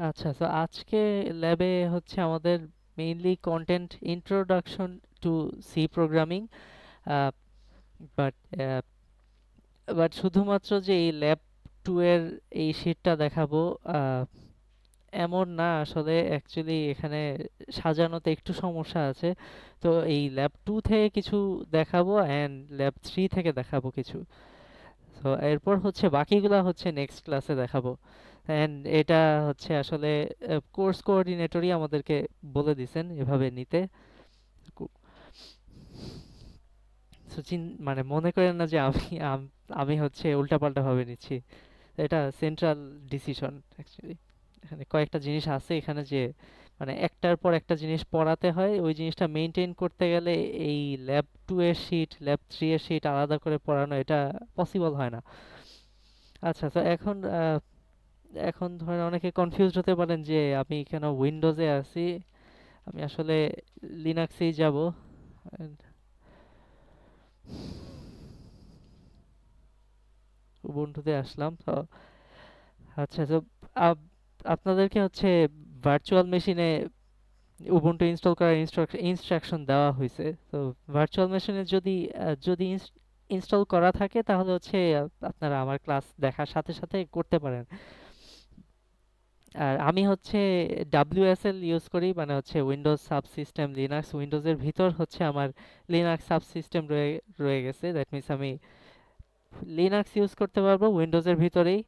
আচ্ছা, তো আজকে ল্যাবে হচ্ছে আমাদের mainly content introduction to C programming. But but শুধুমাত্র যে এই ল্যাব টু এর এই শিটটা দেখাবো আহ, এমন না আসলে। অ্যাকচুয়ালি এখানে সাজানোতে একটু সমস্যা আছে। তো এই ল্যাব টু থেকে কিছু দেখাবো অ্যান্ড ল্যাব থ্রি থেকে দেখাবো কিছু। তো এরপর হচ্ছে বাকিগুলা হচ্ছে নেক্সট ক্লাসে দেখাবো। অ্যান্ড এটা হচ্ছে আসলে কোর্স কোঅর্ডিনেটরই আমাদেরকে বলে দিছেন এভাবে নিতে। সচিন, মানে মনে করেন না যে আমি হচ্ছে উল্টাপাল্টা ভাবে নিচ্ছি। এটা সেন্ট্রাল ডিসিশন অ্যাকচুয়ালি। এখানে কয়েকটা জিনিস আছে এখানে যে মানে একটার পর একটা জিনিস পড়াতে হয়, ওই জিনিসটা মেনটেন করতে গেলে এই ল্যাব টু এর শিট ল্যাব থ্রি এর শিট আলাদা করে পড়ানো এটা পসিবল হয় না। আচ্ছা, তো এখন ধরেন অনেকে কনফিউজড হতে পারেন যে আমি কেন উইন্ডোজে আছি। আমি আসলে লিনাক্সেই যাব। উবুন্টুতে আসলাম তো। আচ্ছা, তো আপ- আপনাদেরকে হচ্ছে ভার্চুয়াল মেশিনে উবুন্টু ইনস্টল করার ইনস্ট্রাকশন দেওয়া হয়েছে। তো ভার্চুয়াল মেশিনে যদি ইনস্টল করা থাকে তাহলে হচ্ছে আপনারা আমার ক্লাস দেখার সাথে সাথে করতে পারেন। আর আমি হচ্ছে WSL ইউজ করি, মানে হচ্ছে উইন্ডোজ সাবসিস্টেম লিনাক্স। উইন্ডোজের ভিতর হচ্ছে আমার লিনাক্স সাবসিস্টেম রয়ে রয়ে গেছে। দ্যাট মিনস আমি লিনাক্স ইউজ করতে পারবো উইন্ডোজের ভিতরেই।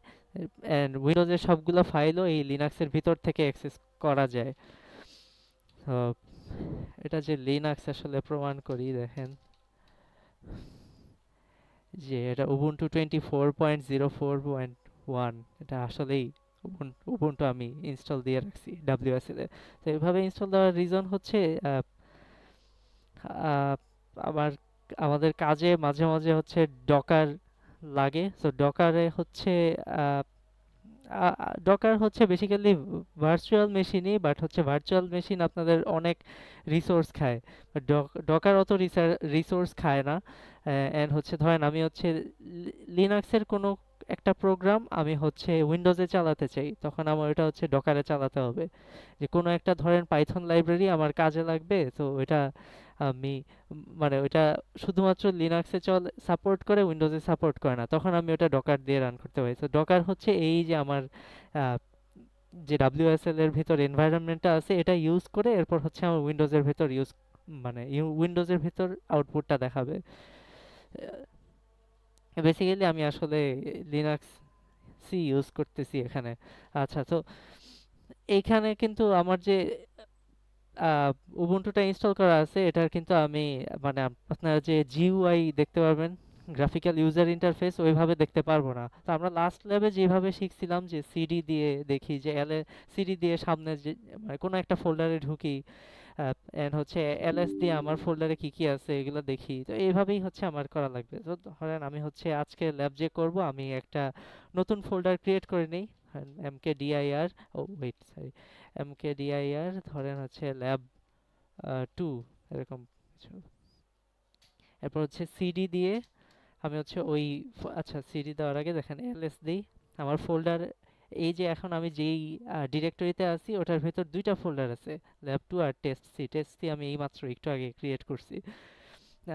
অ্যান্ড উইন্ডোজের সবগুলো ফাইলও এই লিনাক্সের ভিতর থেকে অ্যাক্সেস করা যায়। তো এটা যে লিনাক্স আসলে প্রমাণ করি দেখেন যে এটা উবুন্টু 24.04.1। এটা আসলেই উবুন্টু আমি ইনস্টল দিয়ে রাখছি WSL এ। তো এভাবে ইনস্টল দেওয়ার রিজন হচ্ছে আহ, আহ, আমার আমাদের কাজে মাঝে মাঝে হচ্ছে ডকার লাগে। তো ডকারে হচ্ছে ডকার হচ্ছে বেসিক্যালি ভার্চুয়াল মেশিনই, বাট হচ্ছে ভার্চুয়াল মেশিন আপনাদের অনেক রিসোর্স খায়। বাট ডকার অত রিসোর্স খায় না। অ্যান্ড হচ্ছে ধরেন আমি হচ্ছে লিনাক্সের কোনো একটা প্রোগ্রাম আমি হচ্ছে উইন্ডোজে চালাতে চাই, তখন আমার ওটা হচ্ছে ডকারে চালাতে হবে। যে কোনো একটা ধরেন পাইথন লাইব্রেরি আমার কাজে লাগবে, তো ওইটা আমি মানে ওইটা শুধুমাত্র লিনাক্সে সাপোর্ট করে, উইন্ডোজে সাপোর্ট করে না, তখন আমি ওটা ডকার দিয়ে রান করতে পারি। তো ডকার হচ্ছে এই যে আমার আহ, যে WSL এর ভিতর এনভায়রনমেন্টটা আছে এটা ইউজ করে এরপর হচ্ছে আমার উইন্ডোজের ভিতর মানে উইন্ডোজের ভিতর আউটপুটটা দেখাবে। বেসিক্যালি আমি আসলে লিনাক্স সি ইউজ করতেছি এখানে। আচ্ছা, তো এইখানে কিন্তু আমার যে উবুন্টুটা ইনস্টল করা আছে এটার কিন্তু আমি মানে আপনারা যে জিইউআই দেখতে পারবেন, গ্রাফিক্যাল ইউজার ইন্টারফেস, ওইভাবে দেখতে পারবো না। তো আমরা লাস্ট ল্যাবে যেভাবে শিখছিলাম যে সিডি দিয়ে দেখি যে সিডি দিয়ে সামনে যে মানে কোনো একটা ফোল্ডারে ঢুকি, এন্ড হচ্ছে এলএস দিয়ে আমার ফোল্ডারে কি কি আছে এগুলো দেখি। তো এইভাবেই হচ্ছে আমার করা লাগবে। তো ধরেন আমি হচ্ছে আজকে ল্যাব যে করব আমি একটা নতুন ফোল্ডার ক্রিয়েট করে নিই। mkdir, ও ওয়েট সরি, mkdir ধরেন হচ্ছে ল্যাব টু, এরকম কিছু। এরপর হচ্ছে সিডি দিয়ে আমি হচ্ছে আচ্ছা, সিডি দেওয়ার আগে দেখেন এলএস দিই। আমার ফোল্ডার, এই যে এখন আমি যেই ডিরেক্টরিতে আছি ওটার ভেতর দুইটা ফোল্ডার আছে, ল্যাব টু আর টেস্ট সি আমি এই মাত্র একটু আগে ক্রিয়েট করছি।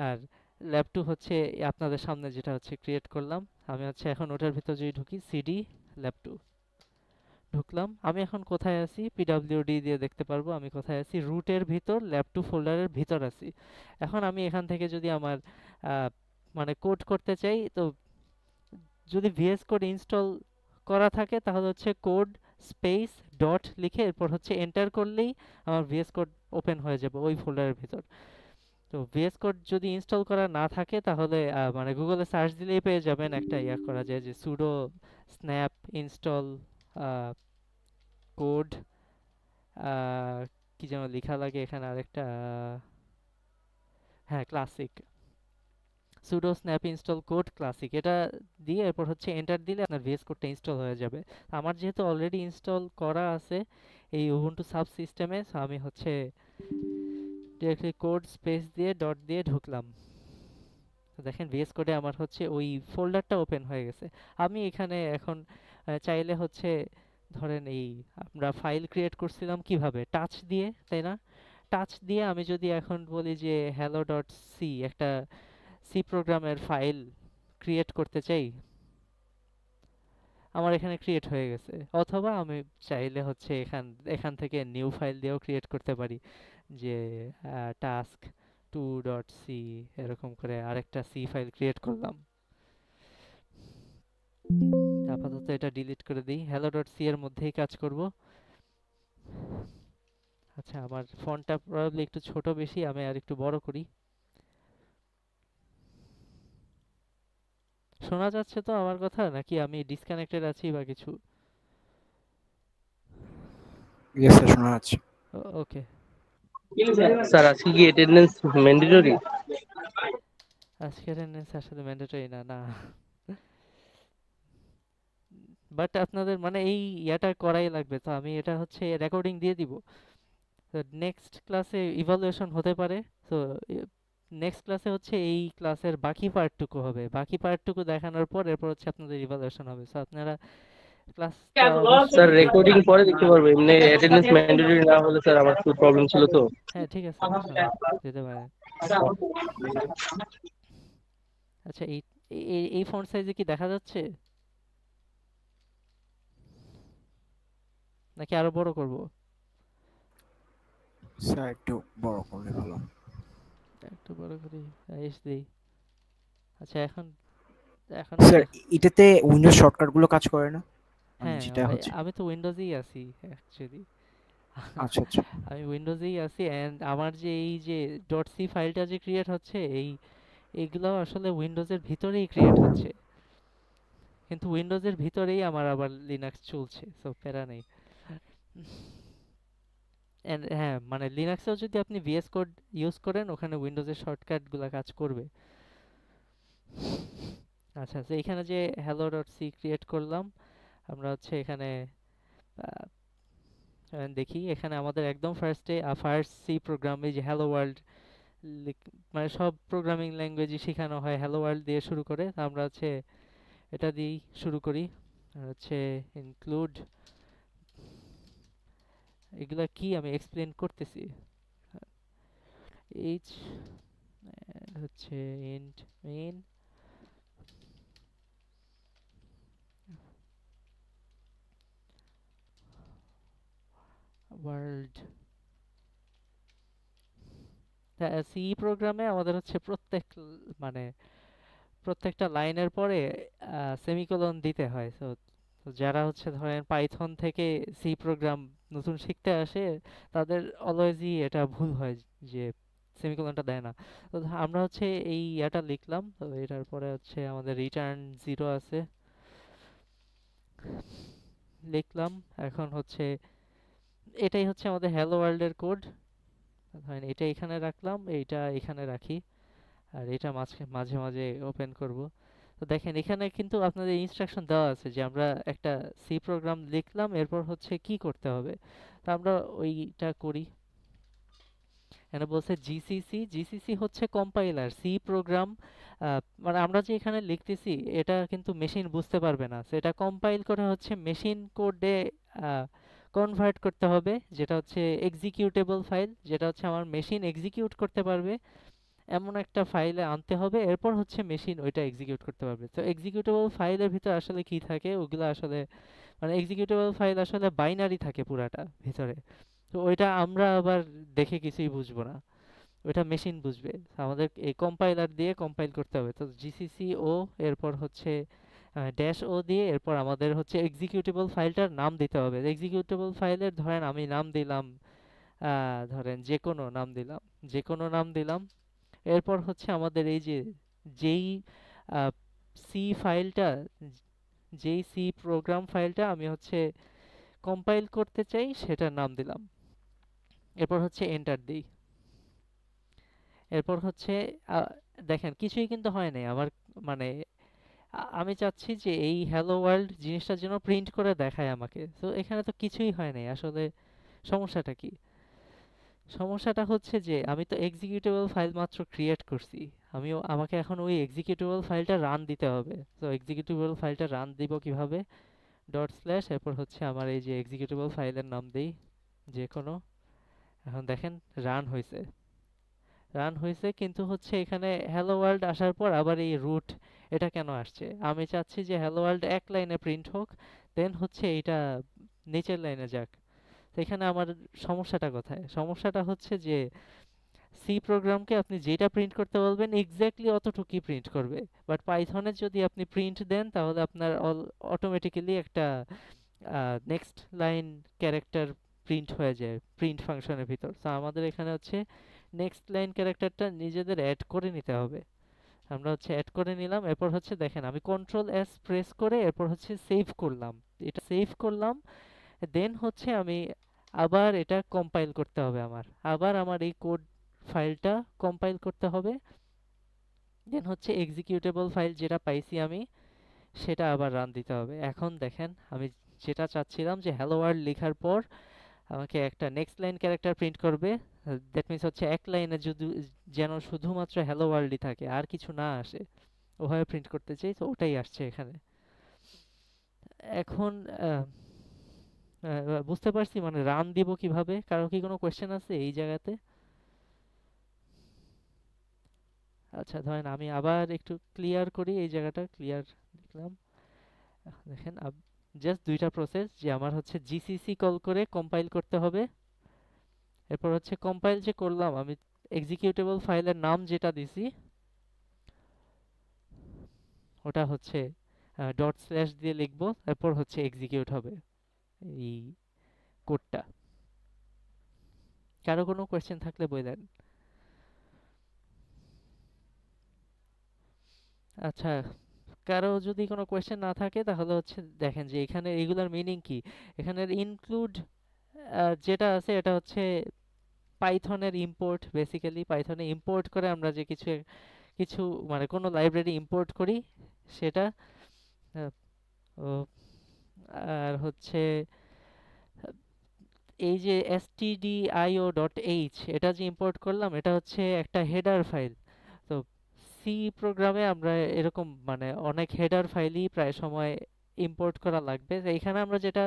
আর ল্যাব টু হচ্ছে আপনাদের সামনে যেটা হচ্ছে ক্রিয়েট করলাম। আমি হচ্ছে এখন ওটার ভিতর যদি ঢুকি সিডি ল্যাব টু, ঢুকলাম। আমি এখন কোথায় আছি পিডব্লিউডি দিয়ে দেখতে পারবো আমি কোথায় আছি। রুটের ভিতর ল্যাব টু ফোল্ডারের ভিতর আছি। এখন আমি এখান থেকে যদি আমার আহ, মানে কোড করতে চাই, তো যদি ভিএস কোড ইনস্টল করা থাকে তাহলে হচ্ছে কোড স্পেস ডট লিখে এরপর হচ্ছে এন্টার করলেই আমার ভিএস কোড ওপেন হয়ে যাবে ওই ফোল্ডারের ভিতর। তো ভিএস কোড যদি ইনস্টল করা না থাকে তাহলে মানে গুগলে সার্চ দিলেই পেয়ে যাবেন, একটা ইয়া করা যায় যে সুডো স্ন্যাপ ইনস্টল কোড, কি যেন লেখা লাগে এখানে আরেকটা, হ্যাঁ classic, sudo snap install code classic, এটা দিয়ে এরপর হচ্ছে এন্টার দিলে আপনার ভিএস কোডটা ইনস্টল হয়ে যাবে। আমার যেহেতু অলরেডি ইনস্টল করা আছে এই উবুন্টু সাব সিস্টেমে, আমি হচ্ছে ডিরেক্টলি কোড স্পেস দিয়ে ডট দিয়ে ঢুকলাম। তো দেখেন ভিএস কোডে আমার হচ্ছে ওই ফোল্ডারটা ওপেন হয়ে গেছে। আমি এখানে এখন চাইলে হচ্ছে ধরেন এই আমরা ফাইল ক্রিয়েট করছিলাম কিভাবে, টাচ দিয়ে, তাই না? টাচ দিয়ে আমি যদি এখন বলি যে hello ডট সি, একটা সি প্রোগ্রামের ফাইল ক্রিয়েট করতে চাই, আমার এখানে ক্রিয়েট হয়ে গেছে। অথবা আমি চাইলে হচ্ছে এখান এখান থেকে নিউ ফাইল দিয়েও ক্রিয়েট করতে পারি, যে টাস্ক টু ডট সি, এরকম করে আরেকটা সি ফাইল ক্রিয়েট করলাম। আপাতত এটা ডিলিট করে দিই, hello ডট সি এর মধ্যেই কাজ করব। আচ্ছা, আমার ফন্টটা প্রবাবলি একটু ছোট বেশি, আমি আর একটু বড় করি। শোনা যাচ্ছে তো আমার কথা, নাকি আমি ডিসকানেক্টেড আছি বা কিছু? ইয়েস স্যার, শোনা যাচ্ছে। ওকে। স্যার আজকে কি অ্যাটেন্ডেন্স ম্যান্ডেটরি? আজকের অ্যাটেন্ডেন্স আসলে ম্যান্ডেটরি না, না। বাট আপনাদের মানে এই ইয়াটা করাই লাগবে, তো আমি এটা হচ্ছে রেকর্ডিং দিয়ে দিব। তো নেক্সট ক্লাসে ইভালুয়েশন হতে পারে। তো নেক্সট ক্লাসে হচ্ছে এই ক্লাসের বাকি পার্টটুকু হবে, বাকি পার্টটুকু দেখানোর পর এরপর হচ্ছে আপনাদের ইভালুয়েশন হবে। সো আপনারা ক্লাসটা স্যার অবশ্যই রেকর্ডিং পরে দেখতে পারবো, এমনি অ্যাটেন্ডেন্স ম্যান্ডেটরি না হলে স্যার আমার একটু প্রবলেম ছিল তো। হ্যাঁ, ঠিক আছে, সমস্যা নেই, যেতে পারেন। আচ্ছা, এই এই ফন্ট সাইজে কি দেখা যাচ্ছে, নাকি আরো বড় করব? স্যার একটু বড় করলে ভালো। একটু বড় করি, এস দিই। আচ্ছা, এখন এখন স্যার দেখ। এটাতে উইন্ডোজ শর্টকাট গুলো কাজ করে না, মানে হ্যাঁ, যেটা হচ্ছে। আমি তো উইন্ডোজেই আছি অ্যাকচুয়ালি। আচ্ছা আচ্ছা আমি উইন্ডোজেই আছি, এন্ড আমার যে এই যে ডট সি ফাইলটা যে ক্রিয়েট হচ্ছে, এইগুলো আসলে উইন্ডোজের ভিতরেই ক্রিয়েট হচ্ছে, কিন্তু উইন্ডোজের ভিতরেই আমার আবার লিনাক্স চলছে, সো প্যারা নেই। এন্ড হ্যাঁ, মানে লিনাক্সেও যদি আপনি ভিএস কোড ইউজ করেন, ওখানে উইন্ডোজের শর্টকাটগুলো কাজ করবে। আচ্ছা, তো এখানে যে hello ডট সি ক্রিয়েট করলাম, আমরা হচ্ছে এখানে দেখি, এখানে আমাদের একদম ফার্স্টে ফার্স্ট সি প্রোগ্রামে যে হ্যালো ওয়ার্ল্ড, মানে সব প্রোগ্রামিং ল্যাঙ্গুয়েজই শেখানো হয় হ্যালো ওয়ার্ল্ড দিয়ে শুরু করে। তো আমরা হচ্ছে এটা দিয়েই শুরু করি। আর হচ্ছে ইনক্লুড, এগুলা কি আমি এক্সপ্লেন করতেছি। এইচ হচ্ছে ইন্ট মেইন ওয়ার্ল্ড। সি প্রোগ্রামে আমাদের হচ্ছে মানে প্রত্যেকটা লাইনের পরে সেমিকোলন দিতে হয়। তো যারা হচ্ছে ধরেন পাইথন থেকে সি প্রোগ্রাম নতুন শিখতে আসে, তাদের অলওয়েজই এটা ভুল হয় যে সেমিকোলনটা দেয় না। তো আমরা হচ্ছে এই ইয়াটা লিখলাম, তো এটার পরে হচ্ছে আমাদের রিটার্ন জিরো আছে, লিখলাম। এখন হচ্ছে এটাই হচ্ছে আমাদের হ্যালো ওয়ার্ল্ডের কোড। ধরেন এটা এখানে রাখলাম, এইটা এখানে রাখি, আর এটা মাঝে মাঝে মাঝে ওপেন করব। তো দেখেন এখানে কিন্তু আপনাদের ইনস্ট্রাকশন দেওয়া আছে যে আমরা একটা সি প্রোগ্রাম লিখলাম, এরপর হচ্ছে কি করতে হবে। তো আমরা ওইটা করি। এখানে বলছে জিসিসি, জিসিসি হচ্ছে কম্পাইলার। সি প্রোগ্রাম মানে আমরা যে এখানে লিখতেছি, এটা কিন্তু মেশিন বুঝতে পারবে না, তো এটা কম্পাইল করে হচ্ছে মেশিন কোডে কনভার্ট করতে হবে, যেটা হচ্ছে এক্সিকিউটেবল ফাইল, যেটা হচ্ছে আমার মেশিন এক্সিকিউট করতে পারবে, এমন একটা ফাইলে আনতে হবে। এরপর হচ্ছে মেশিন ওইটা এক্সিকিউট করতে পারবে। তো এক্সিকিউটেবল ফাইলের ভিতর আসলে কি থাকে, ওগুলো আসলে মানে এক্সিকিউটেবল ফাইল আসলে বাইনারি থাকে পুরাটা ভিতরে। তো ওইটা আমরা আবার দেখে কিছুই বুঝবো না, ওইটা মেশিন বুঝবে। আমাদের এই কম্পাইলার দিয়ে কম্পাইল করতে হবে। তো জিসিসি ও, এরপর হচ্ছে ড্যাশ ও দিয়ে, এরপর আমাদের হচ্ছে এক্সিকিউটেবল ফাইলটার নাম দিতে হবে। এক্সিকিউটেবল ফাইলের ধরেন আমি নাম দিলাম, ধরেন যে কোনো নাম দিলাম, যে কোনো নাম দিলাম। এরপর হচ্ছে আমাদের এই যে যেই সি ফাইলটা, যেই সি প্রোগ্রাম ফাইলটা আমি হচ্ছে কম্পাইল করতে চাই, সেটার নাম দিলাম। এরপর হচ্ছে এন্টার দিই। এরপর হচ্ছে আহ, দেখেন কিছুই কিন্তু হয় নাই আমার, মানে আমি চাচ্ছি যে এই হ্যালো ওয়ার্ল্ড জিনিসটা যেন প্রিন্ট করে দেখায় আমাকে, তো এখানে তো কিছুই হয় নাই আসলে। সমস্যাটা কি? সমস্যাটা হচ্ছে যে আমি তো এক্সিকিউটেবল ফাইল মাত্র ক্রিয়েট করছি, আমাকে এখন ওই এক্সিকিউটেবল ফাইলটা রান দিতে হবে। তো এক্সিকিউটেবল ফাইলটা রান দিব কিভাবে? ডট স্ল্যাশ এরপর হচ্ছে আমার এই যে এক্সিকিউটেবল ফাইলের নাম দেই যে কোনো। এখন দেখেন রান হয়েছে কিন্তু হচ্ছে এখানে হ্যালো ওয়ার্ল্ড আসার পর আবার এই রুট এটা কেন আসছে? আমি চাচ্ছি যে হ্যালো ওয়ার্ল্ড এক লাইনে প্রিন্ট হোক, দেন হচ্ছে এইটা নিচের লাইনে যাক। তো এখানে আমার সমস্যাটা কোথায়? সমস্যাটা হচ্ছে যে সি প্রোগ্রামকে আপনি যেটা প্রিন্ট করতে বলবেন এক্স্যাক্টলি অতটুকুই প্রিন্ট করবে, বাট পাইথনে যদি আপনি প্রিন্ট দেন তাহলে আপনার অটোমেটিক্যালি একটা নেক্সট লাইন ক্যারেক্টার প্রিন্ট হয়ে যায় প্রিন্ট ফাংশনের ভিতর। তো আমাদের এখানে হচ্ছে নেক্সট লাইন ক্যারেক্টারটা নিজেদের অ্যাড করে নিতে হবে। আমরা হচ্ছে অ্যাড করে নিলাম, এরপর হচ্ছে দেখেন আমি কন্ট্রোল এস প্রেস করে এরপর হচ্ছে সেভ করলাম। এটা সেভ করলাম, দেন হচ্ছে আমি আবার এটা কম্পাইল করতে হবে, আবার আমার এই কোড ফাইলটা কম্পাইল করতে হবে। দেন হচ্ছে এক্সিকিউটেবল ফাইল যেটা পাইছি আমি সেটা আবার রান দিতে হবে। এখন দেখেন আমি যেটা চাচ্ছিলাম যে হ্যালো ওয়ার্ল্ড লেখার পর আমাকে একটা নেক্সট লাইন ক্যারেক্টার প্রিন্ট করবে, দ্যাট মিন্স হচ্ছে এক লাইনে যদি যেন শুধুমাত্র হ্যালো ওয়ার্ল্ডই থাকে আর কিছু না আসে, ওভাবে প্রিন্ট করতে চাই, তো ওটাই আসছে এখানে। এখন বুঝতে পারছি মানে রান দিব কিভাবে? কারো কি কোনো কোয়েশ্চেন আছে এই জায়গাতে? আচ্ছা ধরেন আমি আবার একটু ক্লিয়ার করি, এই জায়গাটা ক্লিয়ার লিখলাম। দেখেন জাস্ট দুইটা প্রসেস, যে আমার হচ্ছে জিসিসি কল করে কম্পাইল করতে হবে, এরপর হচ্ছে কম্পাইল যে করলাম আমি এক্সিকিউটেবল ফাইলের নাম যেটা দিছি ওটা হচ্ছে ডট স্ল্যাশ দিয়ে লিখবো, এরপর হচ্ছে এক্সিকিউট হবে এই কোডটা। কারো কোনো কোয়েশ্চেন থাকলে বললেন। আচ্ছা, কারো যদি কোনো কোয়েশ্চেন না থাকে তাহলে হচ্ছে দেখেন যে এখানে এগুলার মিনিং কি। এখানের ইনক্লুড যেটা আছে এটা হচ্ছে পাইথনের ইম্পোর্ট, বেসিক্যালি পাইথনে ইম্পোর্ট করে আমরা যে কিছু কিছু মানে কোনো লাইব্রেরি ইম্পোর্ট করি সেটা। আহ, ও, আর হচ্ছে এই যে stdio.h এটা যে ইম্পোর্ট করলাম এটা হচ্ছে একটা হেডার ফাইল। তো সি প্রোগ্রামে আমরা এরকম মানে অনেক হেডার ফাইলই প্রায় সময় ইম্পোর্ট করা লাগবে। তো এখানে আমরা যেটা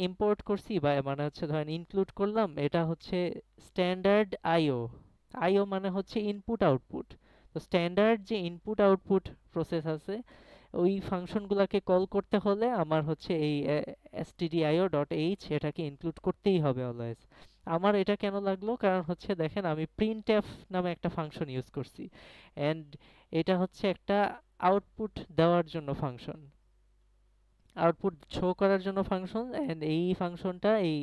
ইম্পোর্ট করছি বা মানে হচ্ছে ধরেন ইনক্লুড করলাম এটা হচ্ছে স্ট্যান্ডার্ড আইও। আইও মানে হচ্ছে ইনপুট আউটপুট। তো স্ট্যান্ডার্ড যে ইনপুট আউটপুট প্রসেস আছে ওই ফাংশনগুলোকে কল করতে হলে আমার হচ্ছে এই stdio.h এটাকে ইনক্লুড করতেই হবে অলওয়েজ। আমার এটা কেন লাগলো কারণ হচ্ছে দেখেন আমি printf নামে একটা ফাংশন ইউজ করছি, অ্যান্ড এটা হচ্ছে একটা আউটপুট দেওয়ার জন্য ফাংশন, আউটপুট শো করার জন্য ফাংশন, এন্ড এই ফাংশনটা এই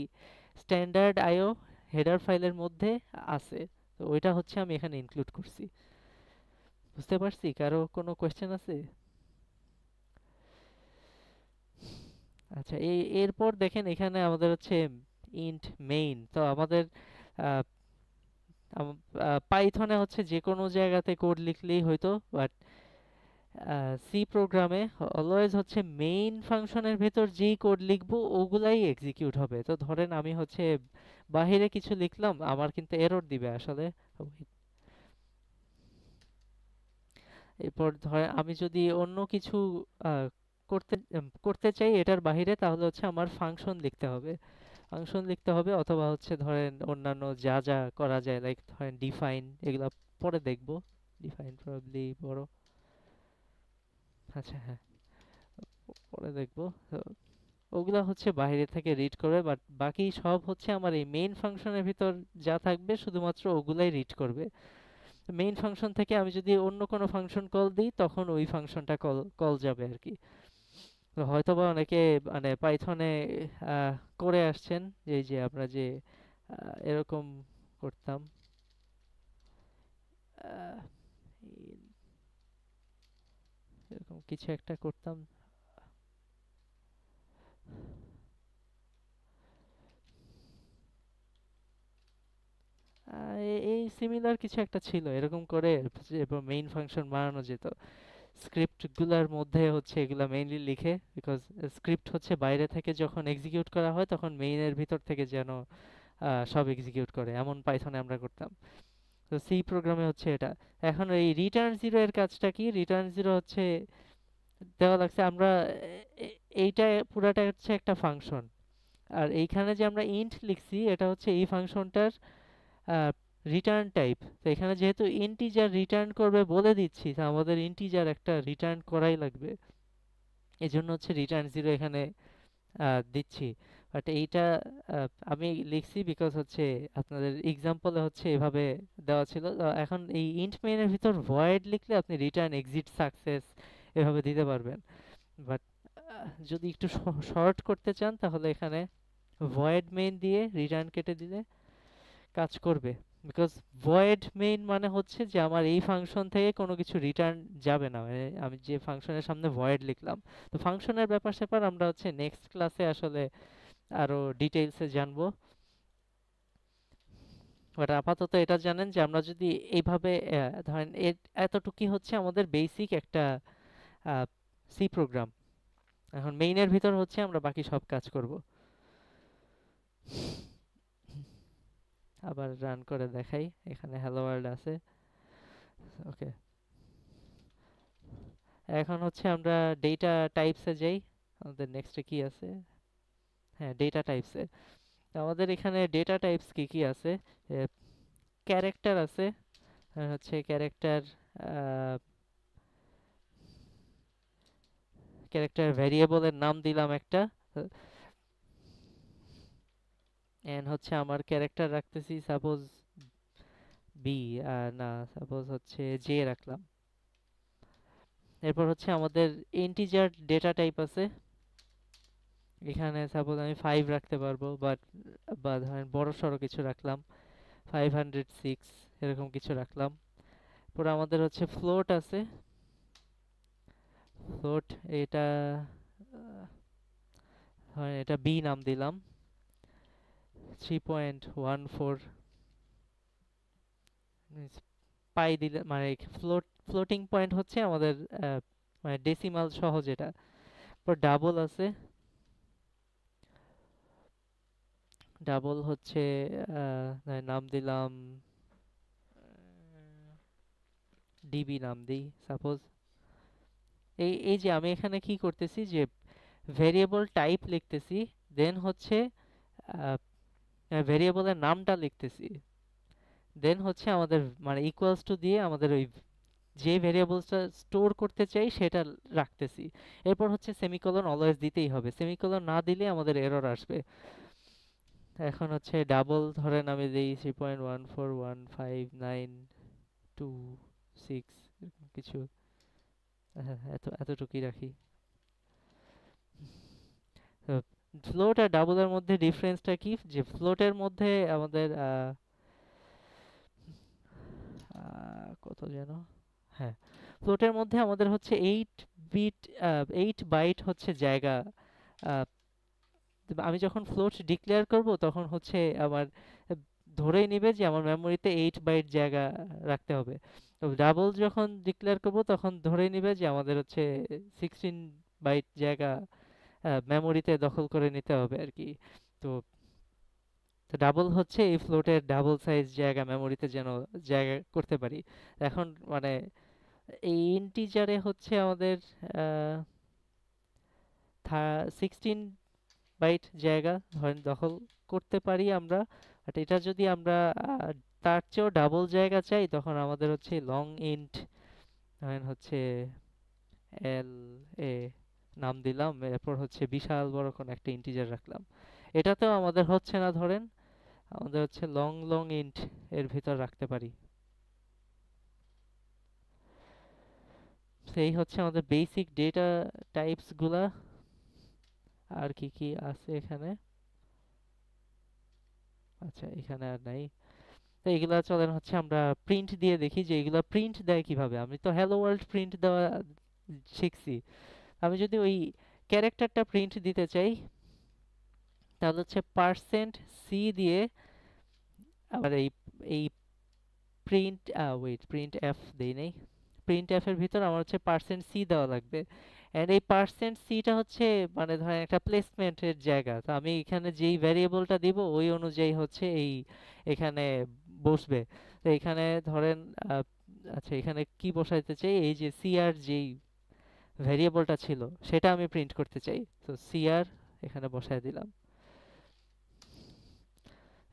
স্ট্যান্ডার্ড আইও হেডার ফাইলের মধ্যে আছে। তো ওইটা হচ্ছে আমি এখানে ইনক্লুড করছি। বুঝতে পারছি? কারো কোনো কোয়েশ্চেন আছে? আচ্ছা, এরপর দেখেন এখানে আমাদের হচ্ছে ইন্ট মেইন। তো আমাদের পাইথনে হচ্ছে যে কোনো জায়গাতে কোড লিখলেই হয়তো, বাট সি প্রোগ্রামে অলওয়েজ হচ্ছে মেইন ফাংশনের ভেতর যেই কোড লিখবো ওগুলাই এক্সিকিউট হবে। তো ধরেন আমি হচ্ছে বাহিরে কিছু লিখলাম, আমার কিন্তু এরর দিবে আসলে। এরপর ধরেন আমি যদি অন্য কিছু আহ, করতে চাই এটার বাহিরে, তাহলে হচ্ছে আমার ফাংশন লিখতে হবে অথবা হচ্ছে ধরেন অন্যান্য যা যা করা যায় লাইক ধরেন ডিফাইন, এগুলা পরে দেখবো। ডিফাইন প্রবাবলি বড়, আচ্ছা হ্যাঁ পরে দেখবো। তো ওগুলা হচ্ছে বাইরে থেকে রিড করবে, বাট বাকি সব হচ্ছে আমার এই মেইন ফাংশনের ভিতর যা থাকবে শুধুমাত্র ওগুলাই রিড করবে। মেইন ফাংশন থেকে আমি যদি অন্য কোনো ফাংশন কল দিই তখন ওই ফাংশনটা কল যাবে আর কি। তো হয়তোবা অনেকে মানে পাইথনে করে আসছেন যে এই যে আমরা যে এরকম করতাম, আহ, এরকম কিছু একটা করতাম। এই সিমিলার কিছু একটা ছিল এরকম করে মেইন ফাংশন বানানো যেত। স্ক্রিপ্ট গুলার মধ্যে হচ্ছে এগুলা মেইনলি লিখে, বিকজ স্ক্রিপ্ট হচ্ছে বাইরে থেকে যখন এক্সিকিউট করা হয় তখন মেইনের ভিতর থেকে যেন সব এক্সিকিউট করে, এমন পাইথনে আমরা করতাম। তো সি প্রোগ্রামে হচ্ছে এটা। এখন এই রিটার্ন জিরো এর কাজটা কি? রিটার্ন জিরো হচ্ছে দেওয়া লাগছে আমরা এইটা পুরাটা হচ্ছে একটা ফাংশন, আর এইখানে যে আমরা ইন্ট লিখছি এটা হচ্ছে এই ফাংশনটার রিটার্ন টাইপ। তো এখানে যেহেতু ইন্টিজার রিটার্ন করবে বলে দিচ্ছি, তো আমাদের ইন্টিজার একটা রিটার্ন করাই লাগবে, এই জন্য হচ্ছে রিটার্ন জিরো এখানে দিচ্ছি। বাট এইটা আমি লিখছি বিকজ হচ্ছে আপনাদের এক্সাম্পলে হচ্ছে এভাবে দেওয়া ছিল। এখন এই ইন্ট মেইনের ভিতর ভয়েড লিখলে আপনি রিটার্ন এক্সিট সাকসেস এভাবে দিতে পারবেন। বাট যদি একটু শর্ট করতে চান তাহলে এখানে ভয়েড মেইন দিয়ে রিটার্ন কেটে দিলে কাজ করবে। বিকজ ভয়েড মেইন মানে হচ্ছে যে আমার এই ফাংশন থেকে কোনো কিছু রিটার্ন যাবে না, মানে আমি যে ফাংশনের সামনে ভয়েড লিখলাম। তো ফাংশনের ব্যাপার স্যাপার আমরা হচ্ছে নেক্সট ক্লাসে আসলে আরো ডিটেইলসে জানবো। বাট আপাতত এটা জানেন যে আমরা যদি এইভাবে ধরেন এতটুকুই হচ্ছে আমাদের বেসিক একটা সি প্রোগ্রাম। এখন মেইনের ভিতর হচ্ছে আমরা বাকি সব কাজ করব। আবার রান করে দেখাই, এখানে হ্যালো ওয়ার্ল্ড আছে। ওকে, এখন হচ্ছে আমরা ডেটা টাইপসে যাই। আমাদের নেক্সটে কি আছে? হ্যাঁ, ডেটা টাইপসে। আমাদের এখানে ডেটা টাইপস কি কি আছে? ক্যারেক্টার আছে, হচ্ছে ক্যারেক্টার ক্যারেক্টার ভ্যারিয়েবলের নাম দিলাম একটা, এন্ড হচ্ছে আমার ক্যারেক্টার রাখতেছি সাপোজ বি, না সাপোজ হচ্ছে জে রাখলাম। এরপর হচ্ছে আমাদের ইন্টিজার ডেটা টাইপ আছে, এখানে সাপোজ আমি 5 রাখতে পারবো, বা ধরেন বড় সড়ো কিছু রাখলাম 506 এরকম কিছু রাখলাম। পরে আমাদের হচ্ছে ফ্লোট আছে, ফ্লোট এটা হয় এটা বি নাম দিলাম। 3.14 পাই দিলে মানে ফ্লোটিং পয়েন্ট হচ্ছে আমাদের মানে ডেসিমাল সহ যেটা। পর ডাবল আছে, ডাবল হচ্ছে নাম দিলাম ডিবি নাম দিই সাপোজ। এই এই যে আমি এখানে কি করতেছি যে ভেরিয়েবল টাইপ লিখতেছি, দেন হচ্ছে ভেরিয়েবলের নামটা লিখতেছি, দেন হচ্ছে আমাদের মানে ইকুয়ালস টু দিয়ে আমাদের ওই যে ভেরিয়েবলসটা স্টোর করতে চাই সেটা রাখতেছি। এরপর হচ্ছে সেমিকোলন অলওয়েজ দিতেই হবে, সেমিকোলন না দিলে আমাদের এরর আসবে। এখন হচ্ছে ডাবল ধরেন আমি দিই 3.1415926 এরকম কিছু, হ্যাঁ এতটুকুই রাখি। ফ্লোট আর ডাবলের মধ্যে ডিফারেন্সটা কি, যে ফ্লোটের মধ্যে আমাদের কত যেন, হ্যাঁ ফ্লোটের মধ্যে আমাদের হচ্ছে 8 বাইট হচ্ছে জায়গা। আহ, আমি যখন ফ্লোট ডিক্লেয়ার করব তখন হচ্ছে আমার ধরেই নেবে যে আমার মেমোরিতে 8 বাইট জায়গা রাখতে হবে। তো ডাবল যখন ডিক্লেয়ার করব তখন ধরেই নেবে যে আমাদের হচ্ছে 16 বাইট জায়গা মেমোরিতে দখল করে নিতে হবে আর কি। তো তো ডাবল হচ্ছে এই ফ্লোটের ডাবল সাইজ জায়গা মেমোরিতে যেন জায়গা করতে পারি। এখন মানে এই ইন্টিজারে হচ্ছে আমাদের 16 বাইট জায়গা ধরেন দখল করতে পারি আমরা। বাট এটা যদি আমরা তার চেয়েও ডাবল জায়গা চাই তখন আমাদের হচ্ছে লং ইন্ট ধরেন হচ্ছে এল এ নাম দিলাম, এরপর হচ্ছে বিশাল বড় কোন একটা ইন্টিজার রাখলাম। এটাতেও আমাদের হচ্ছে না, ধরেন আমাদের হচ্ছে লং লং ইন্ট এর ভিতর রাখতে পারি। সেই হচ্ছে আমাদের বেসিক ডেটা টাইপস গুলা। আর কি কি আছে এখানে? আচ্ছা এখানে আর নাই। তো এগুলা চলেন হচ্ছে আমরা প্রিন্ট দিয়ে দেখি যে এগুলা প্রিন্ট দেয় কিভাবে। আমি তো হ্যালো ওয়ার্ল্ড প্রিন্ট দেওয়া শিখছি, আমি যদি ওই ক্যারেক্টারটা প্রিন্ট দিতে চাই তাহলে হচ্ছে %c দিয়ে আবার এই এই প্রিন্ট প্রিন্ট এফ দেই নাই, প্রিন্ট এফ এর ভিতর আমার হচ্ছে %c দেওয়া লাগবে। এন্ড এই %cটা হচ্ছে মানে ধরেন একটা প্লেসমেন্টের জায়গা, তো আমি এখানে যেই ভ্যারিয়েবলটা দিব ওই অনুযায়ী হচ্ছে এই এখানে বসবে। তো এখানে ধরেন আচ্ছা এখানে কি বসাইতে চাই, এই যে cr যেই ভ্যারিয়েবলটা ছিল সেটা আমি প্রিন্ট করতে চাই, তো সিআর এখানে বসায় দিলাম।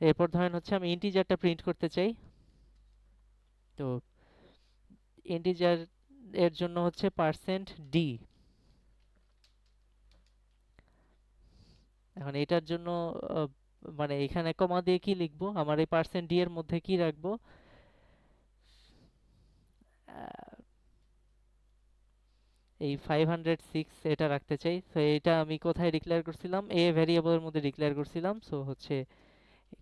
এরপর ধরেন হচ্ছে আমি ইন্টিজারটা প্রিন্ট করতে চাই, তো ইন্টিজার এর জন্য হচ্ছে %d। এখন এটার জন্য আহ, মানে এখানে কমা দিয়ে কি লিখবো, আমার এই %d এর মধ্যে কি রাখবো, আহ, এই 506 এটা রাখতে চাই। তো এটা আমি কোথায় ডিক্লেয়ার করছিলাম, এ ভ্যারিয়েবলের মধ্যে ডিক্লেয়ার করছিলাম, সো হচ্ছে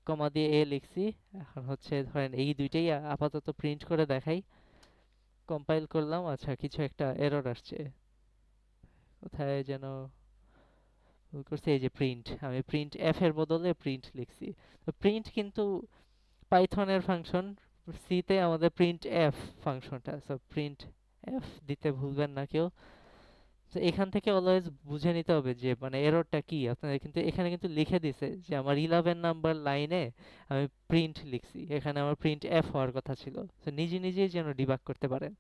কমা দিয়ে এ লিখছি। এখন হচ্ছে ধরেন এই দুইটাই আপাতত প্রিন্ট করে দেখাই। কম্পাইল করলাম, আচ্ছা কিছু একটা এরর আসছে, কোথায় যেন ভুল করছি, এই যে প্রিন্ট, আমি প্রিন্ট এফ এর বদলে প্রিন্ট লিখছি। তো প্রিন্ট কিন্তু পাইথনের ফাংশন, সি তে আমাদের প্রিন্ট এফ ফাংশনটা, সো প্রিন্ট এফ দিতে ভুলবেন না কেউ। তো এখান থেকে অলওয়েজ বুঝে নিতে হবে যে মানে এররটা কি আপনাদের, কিন্তু এখানে কিন্তু লিখে দিছে যে আমার 11 নাম্বার লাইনে আমি প্রিন্ট লিখছি, এখানে আমার প্রিন্ট এফ হওয়ার কথা ছিল। তো নিজে নিজেই যেন ডিবাগ করতে পারেন।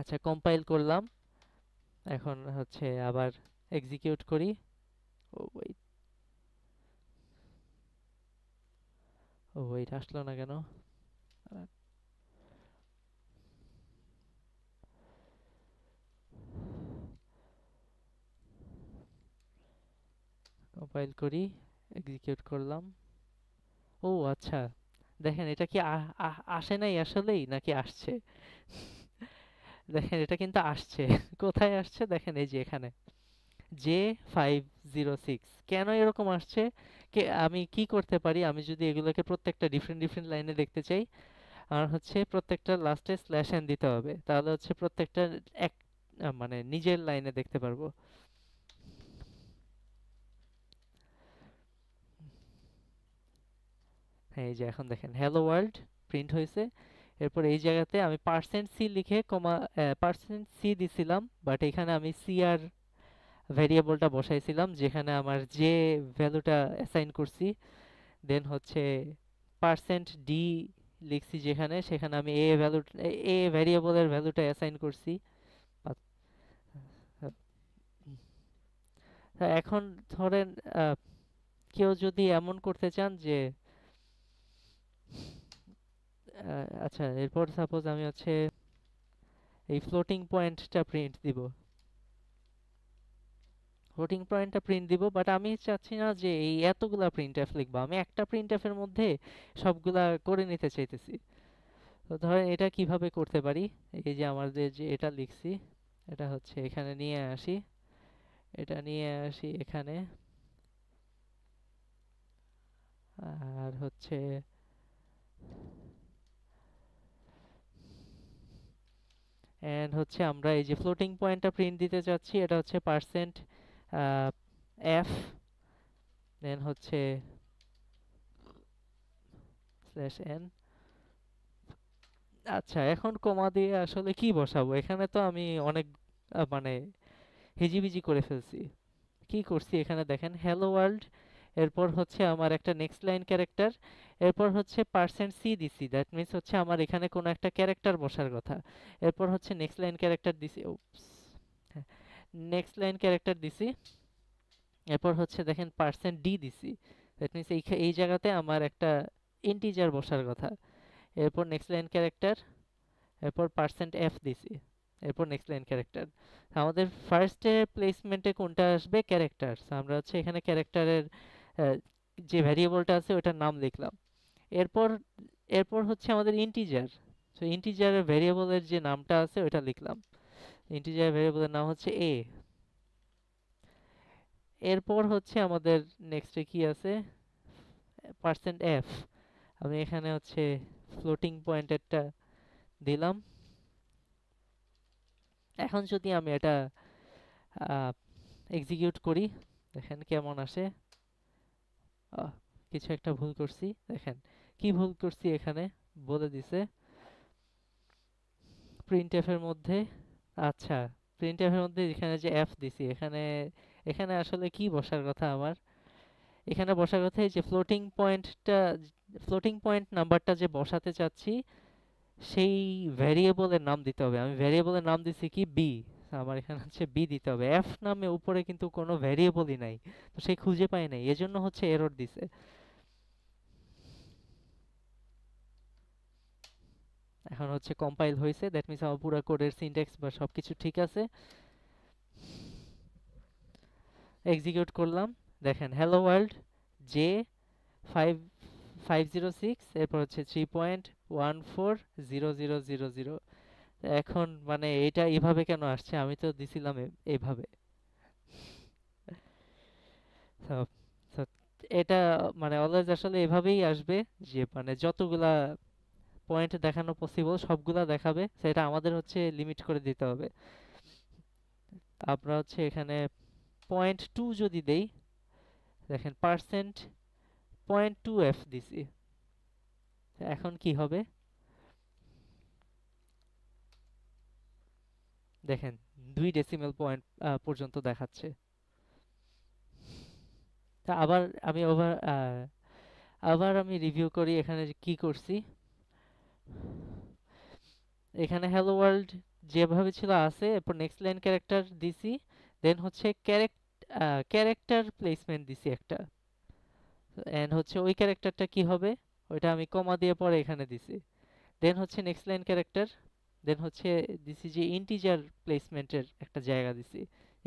আচ্ছা কম্পাইল করলাম, এখন হচ্ছে আবার এক্সিকিউট করি। ও ওয়েট, ও ওয়েট আসলো না কেন, কম্পাইল করি, এক্সিকিউট করলাম। ও আচ্ছা, দেখেন এটা কি আসে নাই আসলেই নাকি আসছে। দেখেন এটা কিন্তু আসছে। কোথায় আসছে দেখেন, এই যে এখানে J506। কেন এরকম আসছে, আমি কি করতে পারি, আমি যদি এগুলোকে প্রত্যেকটা ডিফারেন্ট ডিফারেন্ট লাইনে দেখতে চাই, আর হচ্ছে প্রত্যেকটা লাস্টে স্ল্যাশ এন দিতে হবে, তাহলে হচ্ছে প্রত্যেকটা এক মানে নিজের লাইনে দেখতে পারবো। হ্যাঁ এই যে এখন দেখেন হ্যালো ওয়ার্ল্ড প্রিন্ট হয়েছে। এরপর এই জায়গাতে আমি %c লিখে কমা %c দিছিলাম, বাট এখানে আমি সিআর ভ্যারিয়েবলটা বসাইছিলাম যেখানে আমার যে ভ্যালুটা অ্যাসাইন করছি, দেন হচ্ছে %d লিখছি যেখানে, সেখানে আমি এ ভ্যারিয়েবলের ভ্যালুটা অ্যাসাইন করছি। এখন ধরেন কেউ যদি এমন করতে চান যে আচ্ছা এরপর সাপোজ আমি হচ্ছে এই ফ্লোটিং পয়েন্টটা প্রিন্ট দিব, বাট আমি চাচ্ছি না যে এই এতগুলা প্রিন্টএফ লিখবো, আমি একটা প্রিন্টএফ এর মধ্যে সবগুলা করে নিতে চাইতেছি। তো ধরেন এটা কিভাবে করতে পারি, এই যে আমাদের যে এটা লিখছি, এটা হচ্ছে এখানে নিয়ে আসি, এটা নিয়ে আসি এখানে, আর হচ্ছে এন্ড হচ্ছে আমরা এই যে ফ্লোটিং পয়েন্টটা প্রিন্ট দিতে চাচ্ছি, এটা হচ্ছে %f, দেন হচ্ছে /n। আচ্ছা এখন কমা দিয়ে আসলে কি বসাবো, এখানে তো আমি অনেক মানে হিজিবিজি করে ফেলছি। কি করছি এখানে দেখেন হ্যালো ওয়ার্ল্ড, এরপর হচ্ছে আমার একটা নেক্সট লাইন ক্যারেক্টার, এরপর হচ্ছে %c দিছি, দ্যাট মিন্স হচ্ছে আমার এখানে কোনো একটা ক্যারেক্টার বসার কথা। এরপর হচ্ছে নেক্সট লাইন ক্যারেক্টার দিছি, নেক্সট লাইন ক্যারেক্টার দিছি, এরপর হচ্ছে দেখেন %d দিছি, দ্যাট মিন্স এই জায়গাতে আমার একটা ইন্টিজার বসার কথা। এরপর নেক্সট লাইন ক্যারেক্টার, এরপর %f দিছি, এরপর নেক্সট লাইন ক্যারেক্টার। আমাদের ফার্স্টে প্লেসমেন্টে কোনটা আসবে, ক্যারেক্টার, আমরা হচ্ছে এখানে ক্যারেক্টারের যে ভ্যারিয়েবলটা আছে ওটার নাম লিখলাম। এরপর এরপর হচ্ছে আমাদের ইন্টিজার, সো ইন্টিজারের ভ্যারিয়েবলের যে নামটা আছে ওটা লিখলাম, ইন্টিজার ভ্যারিয়েবলের নাম হচ্ছে a। এরপর হচ্ছে আমাদের নেক্সটে কি আছে, %f, আমি এখানে হচ্ছে ফ্লোটিং পয়েন্টেরটা দিলাম। এখন যদি আমি এটা এক্সিকিউট করি, দেখেন কেমন আসে। আহ, কিছু একটা ভুল করছি, দেখেন কি ভুল করছি এখানে বলে দিছে প্রিন্টএফ এর মধ্যে। আচ্ছা প্রিন্টএফ এর মধ্যে এখানে যে এফ দিছি, এখানে এখানে আসলে কি বসার কথা আমার, এখানে বসার কথা এই যে ফ্লোটিং পয়েন্ট নাম্বারটা যে বসাতে চাচ্ছি সেই ভ্যারিয়েবলের নাম দিতে হবে। আমি ভ্যারিয়েবলের নাম দিছি কি বি, আমার এখানে হচ্ছে বি দিতে হবে। এফ নামে উপরে কিন্তু কোনো ভ্যারিয়েবলই নাই, তো সে খুঁজে পায় নাই, এজন্য হচ্ছে এরর দিছে। এখন হচ্ছে কম্পাইল হয়েছে, দ্যাট মিন্স আমার পুরো কোডের সিনট্যাক্স বা সবকিছু ঠিক আছে। এক্সিকিউট করলাম, দেখেন হ্যালো ওয়ার্ল্ড জে 506, এরপর হচ্ছে 3.140000। এখন মানে এটা এইভাবে কেন আসছে, আমি তো দিছিলাম এইভাবে। So, so এটা মানে অলওয়েজ আসলে এভাবেই আসবে, যে মানে যতগুলা পয়েন্ট দেখানো পসিবল সবগুলা দেখাবে, সেটা আমাদের হচ্ছে লিমিট করে দিতে হবে। আমরা হচ্ছে এখানে 0.2 যদি দেই, দেখেন পার্সেন্ট 0.2f দিছি। এখন কি হবে দেখেন, 2 ডেসিমেল পয়েন্ট পর্যন্ত দেখাচ্ছে। তা আবার আমি আবার আমি রিভিউ করি এখানে যে কি করছি। এখানে হ্যালো ওয়ার্ল্ড যেভাবে ছিল আছে, এরপর নেক্সট লাইন ক্যারেক্টার দিছি, দেন হচ্ছে ক্যারেক্টার প্লেসমেন্ট দিছি একটা, এন্ড হচ্ছে ওই ক্যারেক্টারটা কি হবে ওইটা আমি কমা দিয়ে পরে এখানে দিছি। দেন হচ্ছে নেক্সট লাইন ক্যারেক্টার, দেন হচ্ছে দিছি যে ইন্টিজার প্লেসমেন্টের একটা জায়গা দিছি,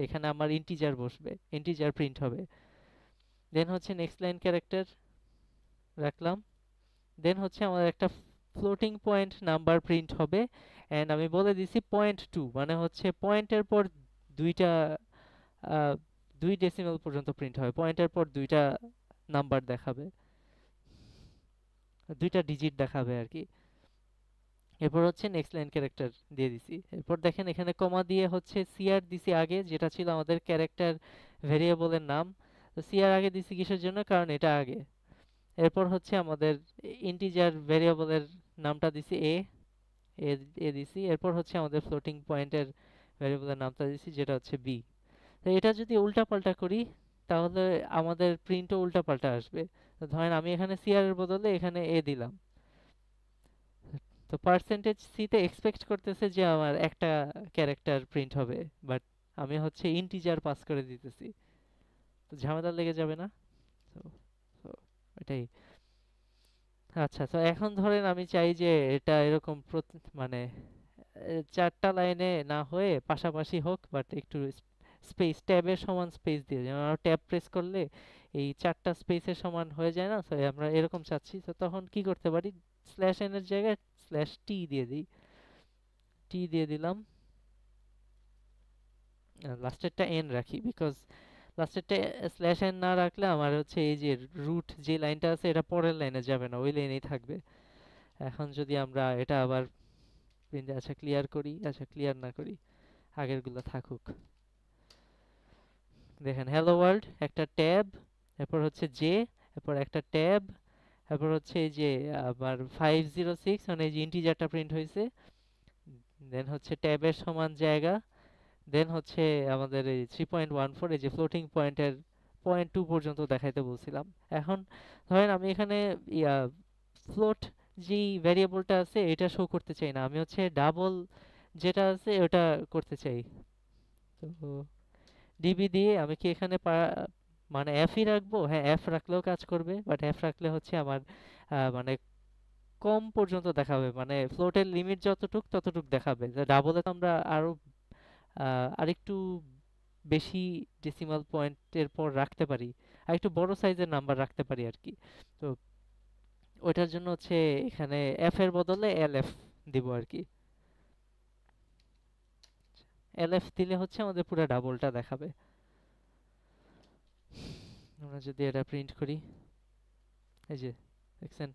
এখানে আমার ইন্টিজার বসবে, ইন্টিজার প্রিন্ট হবে। দেন হচ্ছে নেক্সট লাইন ক্যারেক্টার রাখলাম, দেন হচ্ছে আমাদের একটা ফ্লোটিং পয়েন্ট নাম্বার প্রিন্ট হবে, এন্ড আমি বলে দিছি 0.2 মানে হচ্ছে পয়েন্টের পর দুইটা আহ, 2 ডেসিমেল পর্যন্ত প্রিন্ট হবে, পয়েন্টের পর দুইটা নাম্বার দেখাবে, দুইটা ডিজিট দেখাবে আর কি। এরপর হচ্ছে নেক্সট লাইন ক্যারেক্টার দিয়ে দিছি, এরপর দেখেন এখানে কমা দিয়ে হচ্ছে সিআর দিছি আগে, যেটা ছিল আমাদের ক্যারেক্টার ভেরিয়েবলের নাম। তো সিআর আগে দিছি কিসের জন্য, কারণ এটা আগে। এরপর হচ্ছে আমাদের ইন্টিজার ভেরিয়েবলের নামটা দিছি এ এ এ দিছি, এরপর হচ্ছে আমাদের ফ্লোটিং পয়েন্টের ভেরিয়েবলের নামটা দিছি যেটা হচ্ছে বি। তো এটা যদি উল্টাপাল্টা করি তাহলে আমাদের প্রিন্টও উল্টাপাল্টা আসবে। তো ধরেন আমি এখানে সিআর এর বদলে এখানে এ দিলাম, তো পার্সেন্টেজ সি তে এক্সপেক্ট করতেছে যে আমার একটা ক্যারেক্টার প্রিন্ট হবে, বাট আমি হচ্ছে ইন্টিজার পাস করে দিতেছি, তো ঝামেলা লেগে যাবে না? তো তো এটাই। আচ্ছা, তো এখন ধরেন আমি চাই যে এটা এরকম মানে চারটা লাইনে না হয়ে পাশাপাশি হোক, বাট একটু স্পেস ট্যাবের সমান স্পেস দিয়ে, যেমন আমরা ট্যাব প্রেস করলে এই চারটা স্পেসের সমান হয়ে যায় না, তো আমরা এরকম চাচ্ছি। তো তখন কি করতে পারি, স্ল্যাশ এন এর জায়গায় স্ল্যাশ টি দিয়ে দিই, টি দিয়ে দিলাম, লাস্টেরটা এন রাখি, বিকজ লাস্টেরটা স্ল্যাশ এন না রাখলে আমার হচ্ছে এই যে রুট যে লাইনটা আছে এটা পরের লাইনে যাবে না, ওই লাইনেই থাকবে। এখন যদি আমরা এটা আবার আচ্ছা ক্লিয়ার করি, আচ্ছা ক্লিয়ার না করি, আগেরগুলো থাকুক। দেখেন হ্যালো ওয়ার্ল্ড একটা ট্যাব, এরপর হচ্ছে জে, এরপর একটা ট্যাব, এরপর হচ্ছে এই যে আবার 506 মানে এই যে ইন্টিজারটা প্রিন্ট হয়েছে, দেন হচ্ছে ট্যাবের সমান জায়গা, দেন হচ্ছে আমাদের এই 3.14 এই যে ফ্লোটিং পয়েন্টের 0.2 পর্যন্ত দেখাইতে বলছিলাম। এখন ধরেন আমি এখানে ইয়া ফ্লোট যেই ভ্যারিয়েবলটা আছে এটা শো করতে চাই না, আমি হচ্ছে ডাবল যেটা আছে ওটা করতে চাই। তো ডিবি দিয়ে আমি কি এখানে মানে এফই রাখবো? হ্যাঁ, এফ রাখলেও কাজ করবে, বাট এফ রাখলে হচ্ছে আমার মানে কম পর্যন্ত দেখাবে, মানে ফ্লোটের লিমিট যতটুক ততটুক দেখাবে। ডাবলে তো আমরা আরো আরেকটু বেশি ডেসিমাল পয়েন্টের পর রাখতে পারি, আর একটু বড় সাইজের নাম্বার রাখতে পারি আর কি। তো ওইটার জন্য হচ্ছে এখানে এফ এর বদলে এল এফ দিব আর কি। এল এফ দিলে হচ্ছে আমাদের পুরো ডাবলটা দেখাবে। আমরা যদি এটা প্রিন্ট করি, এই যে দেখছেন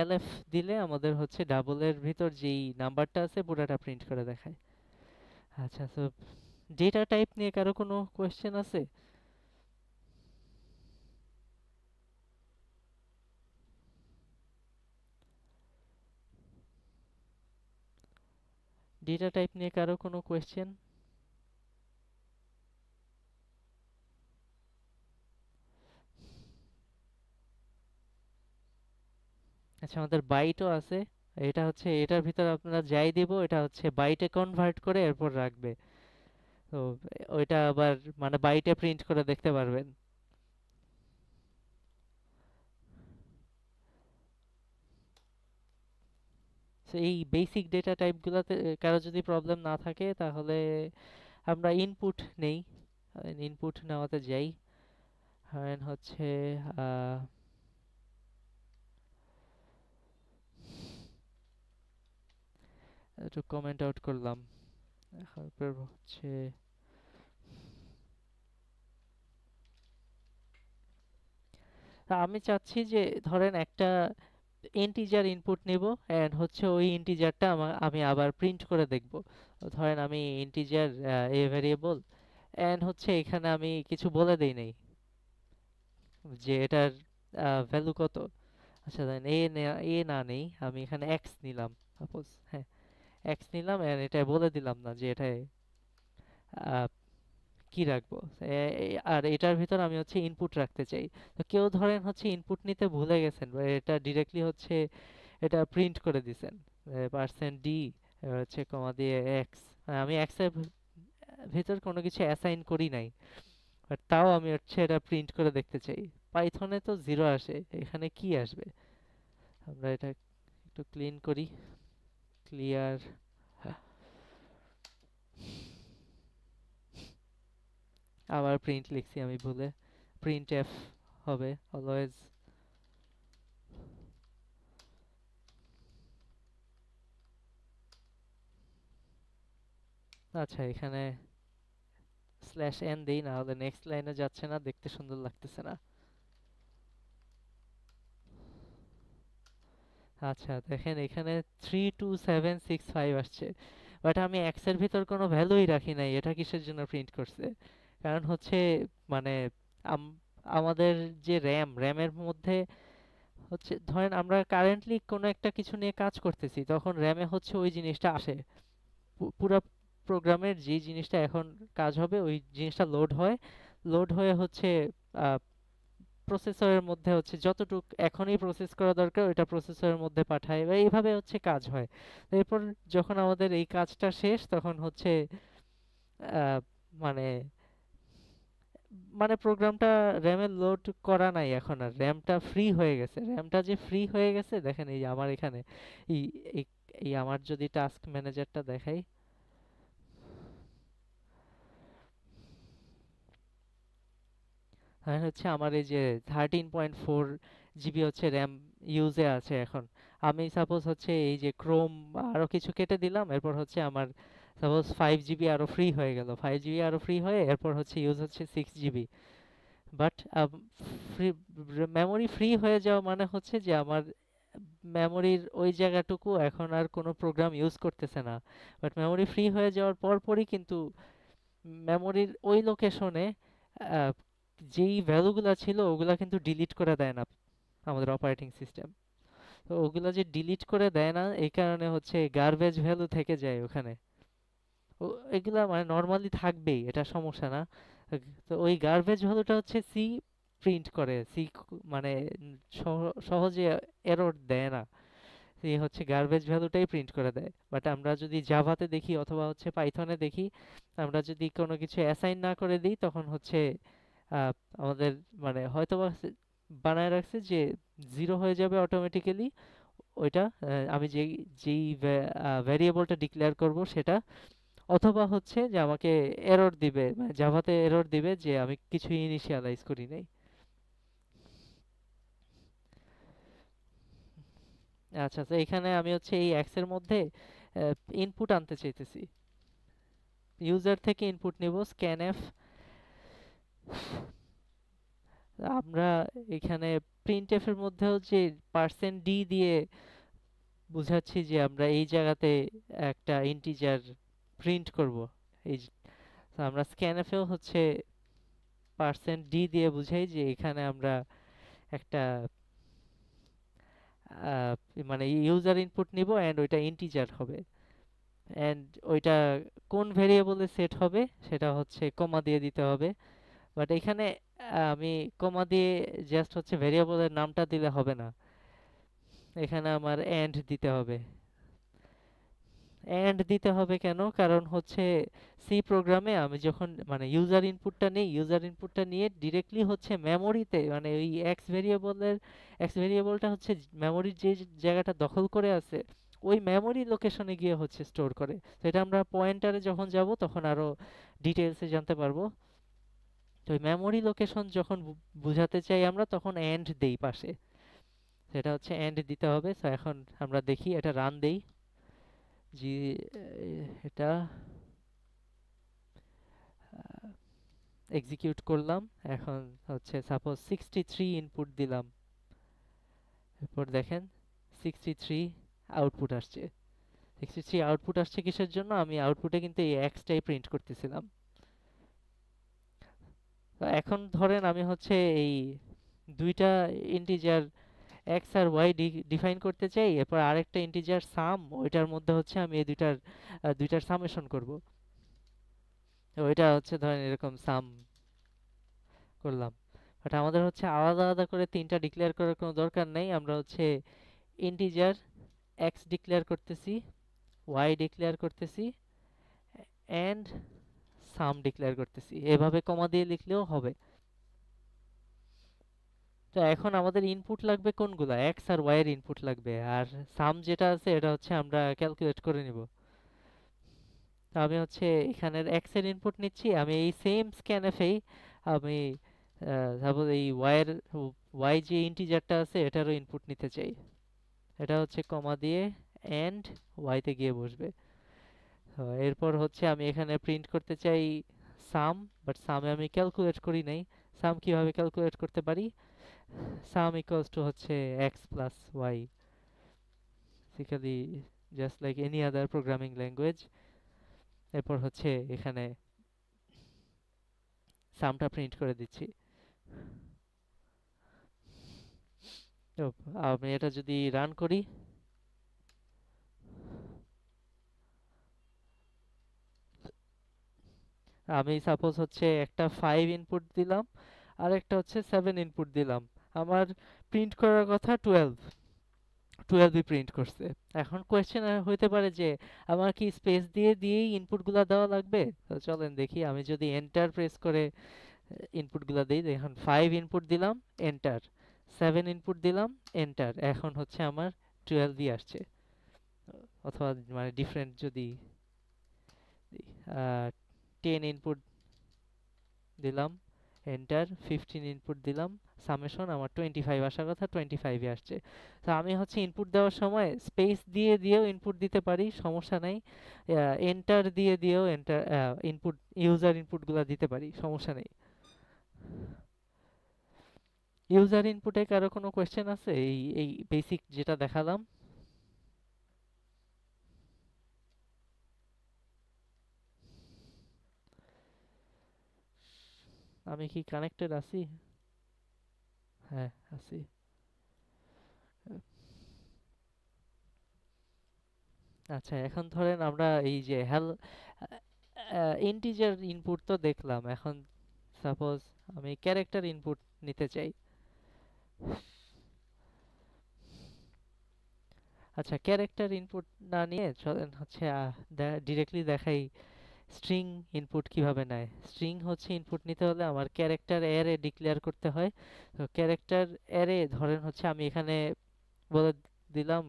এল এফ দিলে আমাদের হচ্ছে ডাবলের ভিতর যেই নাম্বারটা আছে পুরোটা প্রিন্ট করে দেখায়। আচ্ছা, তো ডেটা টাইপ নিয়ে কারো কোনো কোয়েশ্চেন আছে? ডেটা টাইপ নিয়ে কারো কোনো কোয়েশ্চেন? আচ্ছা, আমাদের বাইটও আছে, এটা হচ্ছে এটার ভিতর আপনারা যাই দিব এটা হচ্ছে বাইটে কনভার্ট করে এরপর রাখবে। তো ওইটা আবার মানে বাইটে প্রিন্ট করে দেখতে পারবেন। তো এই বেসিক ডেটা টাইপগুলোতে কারো যদি প্রবলেম না থাকে তাহলে আমরা ইনপুট নেই। ইনপুট নেওয়াতে যাই। ধরেন হচ্ছে আহ, একটু কমেন্ট আউট করলাম। তারপর হচ্ছে আমি চাচ্ছি যে ধরেন একটা ইন্টিজার ইনপুট নিব এন্ড হচ্ছে ওই ইন্টিজারটা আমি আবার প্রিন্ট করে দেখব। ধরেন আমি ইন্টিজার এ ভেরিয়েবল এন্ড হচ্ছে এখানে আমি কিছু বলে দেই নাই যে এটার ভ্যালু কত। আচ্ছা দেন এ না নেই আমি এখানে এক্স নিলাম সাপোজ। হ্যাঁ, এক্স নিলাম এন্ড এটা বলে দিলাম না যে এটা কি রাখবো। আর এটার ভিতর আমি হচ্ছে ইনপুট রাখতে চাই। তো কেউ ধরেন হচ্ছে ইনপুট নিতে ভুলে গেছেন বা এটা ডিরেক্টলি হচ্ছে এটা প্রিন্ট করে দিছেন পার্সেন্ট ডি হচ্ছে কমা দিয়ে এক্স। আমি এক্স এর ভিতর কোনো কিছু অ্যাসাইন করি নাই, বাট তাও আমি হচ্ছে এটা প্রিন্ট করে দেখতে চাই। পাইথনে তো জিরো আসে, এখানে কি আসবে? আমরা এটা একটু ক্লিন করি। ক্লিয়ার। আবার প্রিন্ট লিখছি আমি ভুলে। প্রিন্ট এফ হবে অলওয়েজ। আচ্ছা এখানে স্ল্যাশ এন দেই না হলে নেক্সট লাইনে যাচ্ছে না, দেখতে সুন্দর লাগতেছে না। আচ্ছা দেখেন এখানে 32765 আসছে, বাট আমি এক্স এর ভিতর কোনো ভ্যালুই রাখি নাই। এটা কিসের জন্য প্রিন্ট করছে? কারণ হচ্ছে মানে আম- আমাদের যে র্যামের মধ্যে হচ্ছে ধরেন আমরা কারেন্টলি কোনো একটা কিছু নিয়ে কাজ করতেছি, তখন র্যামে হচ্ছে ওই জিনিসটা আসে। পুরো প্রোগ্রামের যে জিনিসটা এখন কাজ হবে ওই জিনিসটা লোড হয়। লোড হয়ে হচ্ছে প্রসেসরের মধ্যে হচ্ছে যতটুক এখনই প্রসেস করা দরকার ওইটা প্রসেসরের মধ্যে পাঠায় বা এইভাবে হচ্ছে কাজ হয়। এরপর যখন আমাদের এই কাজটা শেষ তখন হচ্ছে আহ, মানে মানে প্রোগ্রামটা র্যামে লোড করা নাই, এখন আর র্যামটা ফ্রি হয়ে গেছে। র্যামটা যে ফ্রি হয়ে গেছে দেখেন এই যে আমার এখানে এই এই এই আমার যদি টাস্ক ম্যানেজারটা দেখাই, হ্যাঁ হচ্ছে আমার এই যে 13.4 জিবি হচ্ছে র্যাম ইউজে আছে এখন। আমি সাপোজ হচ্ছে এই যে ক্রোম আরো কিছু কেটে দিলাম, এরপর হচ্ছে আমার সাপোজ 5 জিবি আরো ফ্রি হয়ে গেল। 5 জিবি আরো ফ্রি হয়ে এরপর হচ্ছে ইউজ হচ্ছে 6 GB. But free memory free হয়ে যাওয়া মানে হচ্ছে যে আমার মেমোরির ওই জায়গাটুকু এখন আর কোনো প্রোগ্রাম ইউজ করতেছে না। বাট মেমোরি ফ্রি হয়ে যাওয়ার পরপরই কিন্তু মেমোরির ওই লোকেশনে যেই ভ্যালুগুলা ছিল ওগুলা কিন্তু ডিলিট করে দেয় না আমাদের অপারেটিং সিস্টেম। তো ওগুলা যে ডিলিট করে দেয় না এই কারণে হচ্ছে গার্বেজ ভ্যালু থেকে যায় ওখানে। ও এগুলা মানে নর্মালি থাকবেই, এটা সমস্যা না। তো ওই গার্বেজ ভ্যালুটা হচ্ছে সি প্রিন্ট করে। সি মানে সহজে এরর দেয় না। সি হচ্ছে গার্বেজ ভ্যালুটাই প্রিন্ট করে দেয়। বাট আমরা যদি জাভাতে দেখি অথবা হচ্ছে পাইথনে দেখি, আমরা যদি কোনো কিছু অ্যাসাইন না করে দিই তখন হচ্ছে আহ, আমাদের মানে হয়তোবা বানায় রাখছে যে জিরো হয়ে যাবে অটোমেটিক্যালি ওইটা। আমি যেই যেই ভ্যারিয়েবলটা ডিক্লেয়ার করব সেটা, অথবা হচ্ছে যে আমাকে এরর দিবে মানে জাভাতে এরর দিবে যে আমি কিছু ইনিশিয়ালাইজ করি নাই। আচ্ছা তো এখানে আমি হচ্ছে এই এক্স এর মধ্যে ইনপুট আনতে চাইতেছি। ইউজার থেকে ইনপুট নিব স্ক্যানএফ। আমরা এখানে প্রিন্টএফ এর মধ্যেও যে পার্সেন্ট ডি দিয়ে বুঝাচ্ছি যে আমরা এই জায়গাতে একটা ইন্টিজার প্রিন্ট করব। এই তো আমরা স্ক্যানএফেও হচ্ছে পার্সেন্ট ডি দিয়ে বুঝাই যে এখানে আমরা একটা আহ, মানে ইউজার ইনপুট নিব এন্ড ওইটা ইন্টিজার হবে। এন্ড ওইটা কোন ভেরিয়েবলে সেট হবে সেটা হচ্ছে কমা দিয়ে দিতে হবে। বাট এখানে আমি কমা দিয়ে জাস্ট হচ্ছে ভেরিয়েবলের নামটা দিলে হবে না। এখানে আমার এন্ড দিতে হবে। এন্ড দিতে হবে কেন? কারণ হচ্ছে সি প্রোগ্রামে আমি যখন মানে ইউজার ইনপুটটা নিয়ে ডিরেক্টলি হচ্ছে মেমোরিতে মানে ওই এক্স ভেরিয়েবলটা হচ্ছে মেমোরির যে জায়গাটা দখল করে আছে ওই মেমোরি লোকেশনে গিয়ে হচ্ছে স্টোর করে। তো এটা আমরা পয়েন্টারে যখন যাব তখন আরো ডিটেলসে জানতে পারবো। তো ওই মেমোরি লোকেশন যখন বুঝাতে চাই আমরা তখন এন্ড দেই পাশে। সেটা হচ্ছে এন্ড দিতে হবে। তো এখন আমরা দেখি এটা রান দেই। জি, এটা এক্সিকিউট করলাম। এখন হচ্ছে সাপোজ 63 ইনপুট দিলাম, এরপর দেখেন 63 আউটপুট আসছে। 63 আউটপুট আসছে কিসের জন্য? আমি আউটপুটে কিন্তু এই এক্সটাই প্রিন্ট করতেছিলাম। তো এখন ধরেন আমি হচ্ছে এই দুইটা ইন্টিজার এক্স আর ওয়াই ডিফাইন করতে চাই, এরপর আরেকটা ইন্টিজার সাম, ওইটার মধ্যে হচ্ছে আমি এই দুইটার সামেশন করব। তো ওইটা হচ্ছে ধরেন এরকম সাম করলাম। বাট আমাদের হচ্ছে আলাদা আলাদা করে তিনটা ডিক্লেয়ার করার কোনো দরকার নেই। আমরা হচ্ছে ইন্টিজার এক্স ডিক্লেয়ার করতেছি, ওয়াই ডিক্লেয়ার করতেছি এন্ড সাম ডিক্লেয়ার করতেছি। এভাবে কমা দিয়ে লিখলেও হবে। তো এখন আমাদের ইনপুট লাগবে কোনগুলা? এক্স আর ওয়াই এর ইনপুট লাগবে, আর সাম যেটা আছে এটা হচ্ছে আমরা ক্যালকুলেট করে নিব। তো আমি হচ্ছে এখানের এক্স এর ইনপুট নিচ্ছি। আমি এই সেম স্ক্যানএফেই আমি সাপোজ এই ওয়াই যে ইন্টিজারটা আছে এটারও ইনপুট নিতে চাই। এটা হচ্ছে কমা দিয়ে এন্ড ওয়াইতে গিয়ে বসবে। এরপর হচ্ছে আমি এখানে প্রিন্ট করতে চাই সাম, বাট সামে আমি ক্যালকুলেট করি নাই। সাম কিভাবে ক্যালকুলেট করতে পারি? সাম ইকুয়ালস টু হচ্ছে x plus y, basically just like any other programming language. এরপর হচ্ছে এখানে সামটা প্রিন্ট করে দিচ্ছি। তো আমি এটা যদি রান করি, আমি সাপোজ হচ্ছে একটা 5 ইনপুট দিলাম আর একটা হচ্ছে 7 ইনপুট দিলাম। আমার প্রিন্ট করার কথা 12ই প্রিন্ট করছে। এখন কোয়েশ্চেন হইতে পারে যে আমার কি স্পেস দিয়েই ইনপুটগুলো দেওয়া লাগবে? তো চলেন দেখি। আমি যদি এন্টার প্রেস করে ইনপুটগুলো দিই, এখন 5 ইনপুট দিলাম, এন্টার, 7 ইনপুট দিলাম, এন্টার, এখন হচ্ছে আমার 12ই আসছে। অথবা মানে ডিফারেন্ট যদি 10 ইনপুট দিলাম, এন্টার, 15 ইনপুট দিলাম, সামেশন আমার 25 আসার কথা, 25ই আসছে। তো আমি হচ্ছে ইনপুট দেওয়ার সময় স্পেস দিয়েও ইনপুট দিতে পারি, সমস্যা নাই। এন্টার দিয়েও ইনপুট ইউজার ইনপুটগুলো দিতে পারি, সমস্যা নেই। ইউজার ইনপুটে কারো কোনো কোয়েশ্চেন আছে এই এই বেসিক যেটা দেখালাম? আমি কি কানেক্টেড আছি? হ্যাঁ, আছি। আচ্ছা, এখন ধরেন আমরা এই যে ইন্টিজার ইনপুট তো দেখলাম। এখন সাপোজ আমি ক্যারেক্টার ইনপুট নিতে চাই। আচ্ছা, ক্যারেক্টার ইনপুট না নিয়ে চলেন হচ্ছে ডিরেক্টলি দেখাই স্ট্রিং ইনপুট কিভাবে নেয়। স্ট্রিং হচ্ছে ইনপুট নিতে হলে আমার ক্যারেক্টার অ্যারে ডিক্লেয়ার করতে হয়। তো ক্যারেক্টার অ্যারে ধরেন হচ্ছে আমি এখানে বলে দিলাম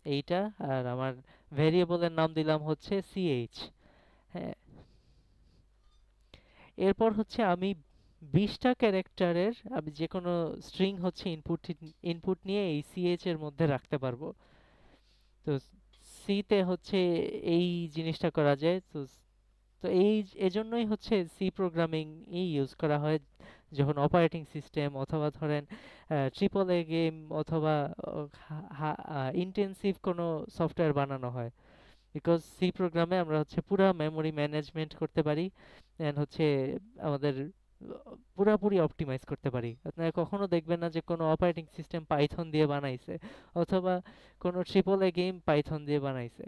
এইটা, আর আমার ভেরিয়েবলের নাম দিলাম হচ্ছে ch। হ্যাঁ, এরপর হচ্ছে আমি 20টা ক্যারেক্টারের আমি যে কোনো স্ট্রিং হচ্ছে ইনপুট নিয়ে এই ch এর মধ্যে রাখতে পারবো। তো সিতে হচ্ছে এই জিনিসটা করা যায়। তো তো এজন্যই হচ্ছে সি প্রোগ্রামিং ইউজ করা হয় যখন অপারেটিং সিস্টেম অথবা ধরেন ট্রিপল এ গেম অথবা ইন্টেন্সিভ কোনো সফটওয়্যার বানানো হয়। বিকজ সি প্রোগ্রামে আমরা হচ্ছে পুরা মেমোরি ম্যানেজমেন্ট করতে পারি এন্ড হচ্ছে আমাদের পুরাপুরি অপটিমাইজ করতে পারি। আপনারা কখনো দেখবেন না যে কোনো অপারেটিং সিস্টেম পাইথন দিয়ে বানাইছে অথবা কোনো ট্রিপল এ গেম পাইথন দিয়ে বানাইছে।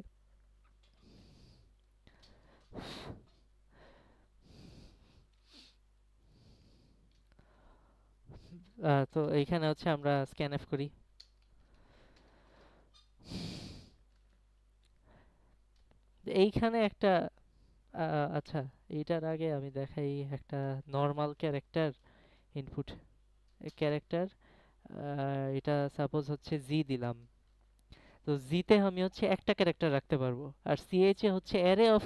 তো এইখানে হচ্ছে আমরা স্ক্যানএফ করি। এইখানে একটা আচ্ছা, এইটার আগে আমি দেখাই একটা নর্মাল ক্যারেক্টার ইনপুট ক্যারেক্টার। এটা সাপোজ হচ্ছে জি দিলাম, তো জিতে আমি হচ্ছে একটা ক্যারেক্টার রাখতে পারবো, আর সিএইচ এ হচ্ছে অ্যারে অফ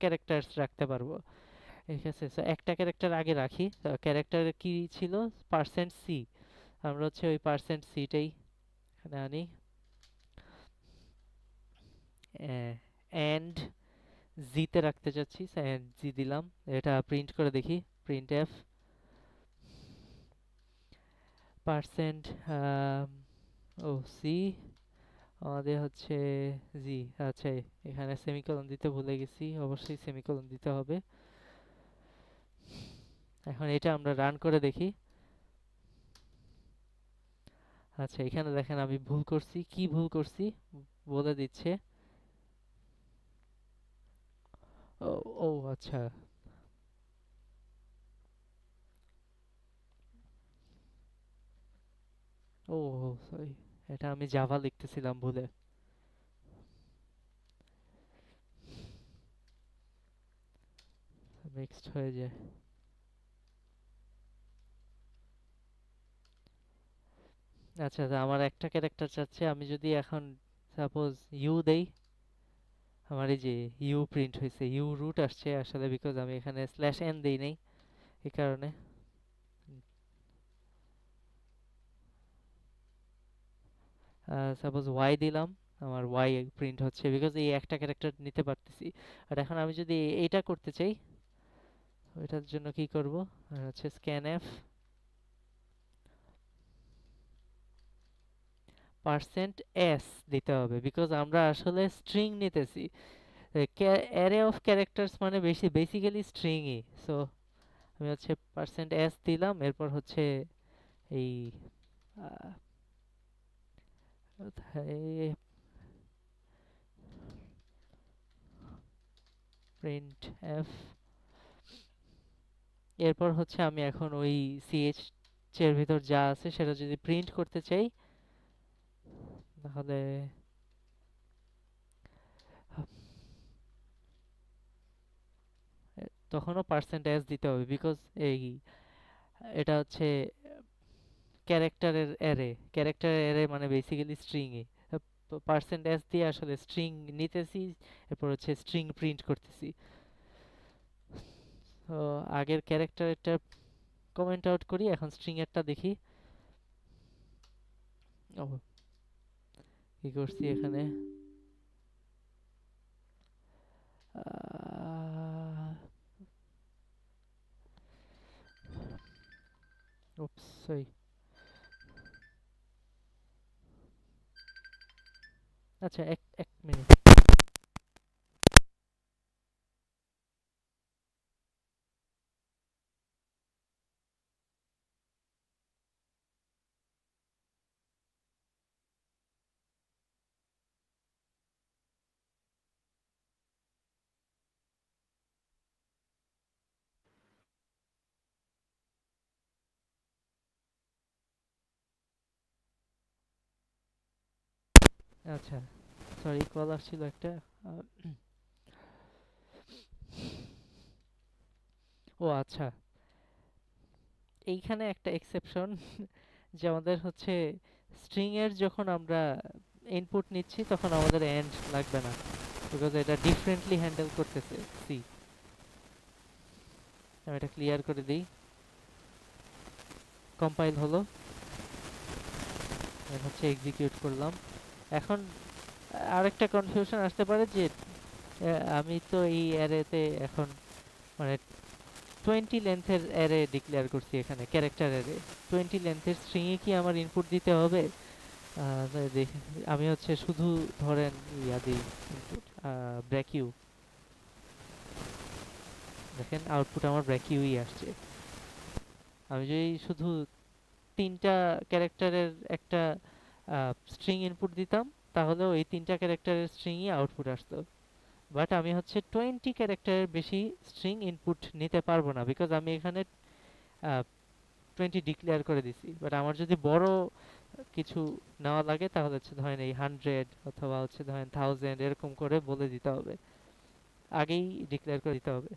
ক্যারেক্টারস রাখতে পারবো। ঠিক আছে, সো একটা ক্যারেক্টার আগে রাখি। ক্যারেক্টার কি ছিল? Percent C. আমরা হচ্ছে ওই পার্সেন্ট সিটাই এখানে আনি। এন্ড জিতে রাখতে চাচ্ছি, এন্ড জি দিলাম। এটা প্রিন্ট করে দেখি, প্রিন্ট এফ পার্সেন্ট ও সি আমাদের হচ্ছে জি। আচ্ছা, এখানে সেমিকোলন দিতে ভুলে গেছি, অবশ্যই সেমিকোলন দিতে হবে। এখন এটা আমরা রান করে দেখি। আচ্ছা, এখানে দেখেন আমি ভুল করছি, কি ভুল করছি বলে দিচ্ছে। ও ও আচ্ছা, ও সরি, এটা আমি জাভা লিখতেছিলাম ভুলে। মিক্সড হয়ে যায়। আচ্ছা, তো আমার একটা ক্যারেক্টার চাচ্ছে, আমি যদি এখন সাপোজ ইউ দেই, আমার এই যে ইউ প্রিন্ট হয়েছে, ইউ রুট আসছে আসলে, বিকজ আমি এখানে স্ল্যাশ এন দেই নাই, এই কারণে। সাপোজ ওয়াই দিলাম, আমার ওয়াই প্রিন্ট হচ্ছে, বিকজ এই একটা ক্যারেক্টার নিতে পারতেছি। আর এখন আমি যদি এইটা করতে চাই, এটার জন্য কি করব? হচ্ছে স্ক্যানএফ পার্সেন্ট এস দিতে হবে, বিকজ আমরা আসলে স্ট্রিং নিতেছি। অ্যারে অফ ক্যারেক্টার্স মানে বেসিক্যালি স্ট্রিংই। সো আমি হচ্ছে পার্সেন্ট এস দিলাম, এরপর হচ্ছে এই প্রিন্ট এফ, এরপর হচ্ছে আমি এখন ওই সিএইচ এর ভিতর যা আছে সেটা যদি প্রিন্ট করতে চাই, তাহলে তখনও পার্সেন্ট এস দিতে হবে, বিকজ এই এটা হচ্ছে ক্যারেক্টারের অ্যারে মানে বেসিক্যালি স্ট্রিংই। পার্সেন্ট এস দিয়ে আসলে স্ট্রিং নিতেছি, এরপর হচ্ছে স্ট্রিং প্রিন্ট করতেছি। তো আগের ক্যারেক্টারটা কমেন্ট আউট করি, এখন স্ট্রিং এরটা দেখি। ও, কি করছি এখানে? উপস, সরি। আচ্ছা, এক এক মিনিট। আচ্ছা, সরি, কল আসছিল একটা। আহ, ও আচ্ছা, এইখানে একটা এক্সেপশন যে আমাদের হচ্ছে স্ট্রিং এর যখন আমরা ইনপুট নিচ্ছি তখন আমাদের এন্ড লাগবে না, বিকজ এটা ডিফারেন্টলি হ্যান্ডেল করতেছে সি। আমি এটা ক্লিয়ার করে দিই। কম্পাইল হলো, হচ্ছে এক্সিকিউট করলাম। এখন আরেকটা কনফিউশন আসতে পারে যে আমি তো এই অ্যারেতে এখন মানে 20 লেন্থের অ্যারে ডিক্লেয়ার করছি এখানে, ক্যারেক্টার অ্যারে 20 লেন্থের স্ট্রিংয়ে কি আমার ইনপুট দিতে হবে? আমি হচ্ছে শুধু ধরেন ইয়া দিই ইনপুট ব্র্যাকিউ, দেখেন আউটপুট আমার ব্র্যাকিউই আসছে। আমি যদি শুধু তিনটা ক্যারেক্টারের একটা স্ট্রিং ইনপুট দিতাম, তাহলেও এই তিনটা ক্যারেক্টারের স্ট্রিংই আউটপুট আসতো। বাট আমি হচ্ছে 20 ক্যারেক্টারের বেশি স্ট্রিং ইনপুট নিতে পারবো না, বিকজ আমি এখানে 20 ডিক্লেয়ার করে দিছি, বাট আমার যদি বড় কিছু নেওয়া লাগে তাহলে হচ্ছে ধরেন এই 100 অথবা হচ্ছে ধরেন 1000 এরকম করে বলে দিতে হবে, আগেই ডিক্লেয়ার করে দিতে হবে।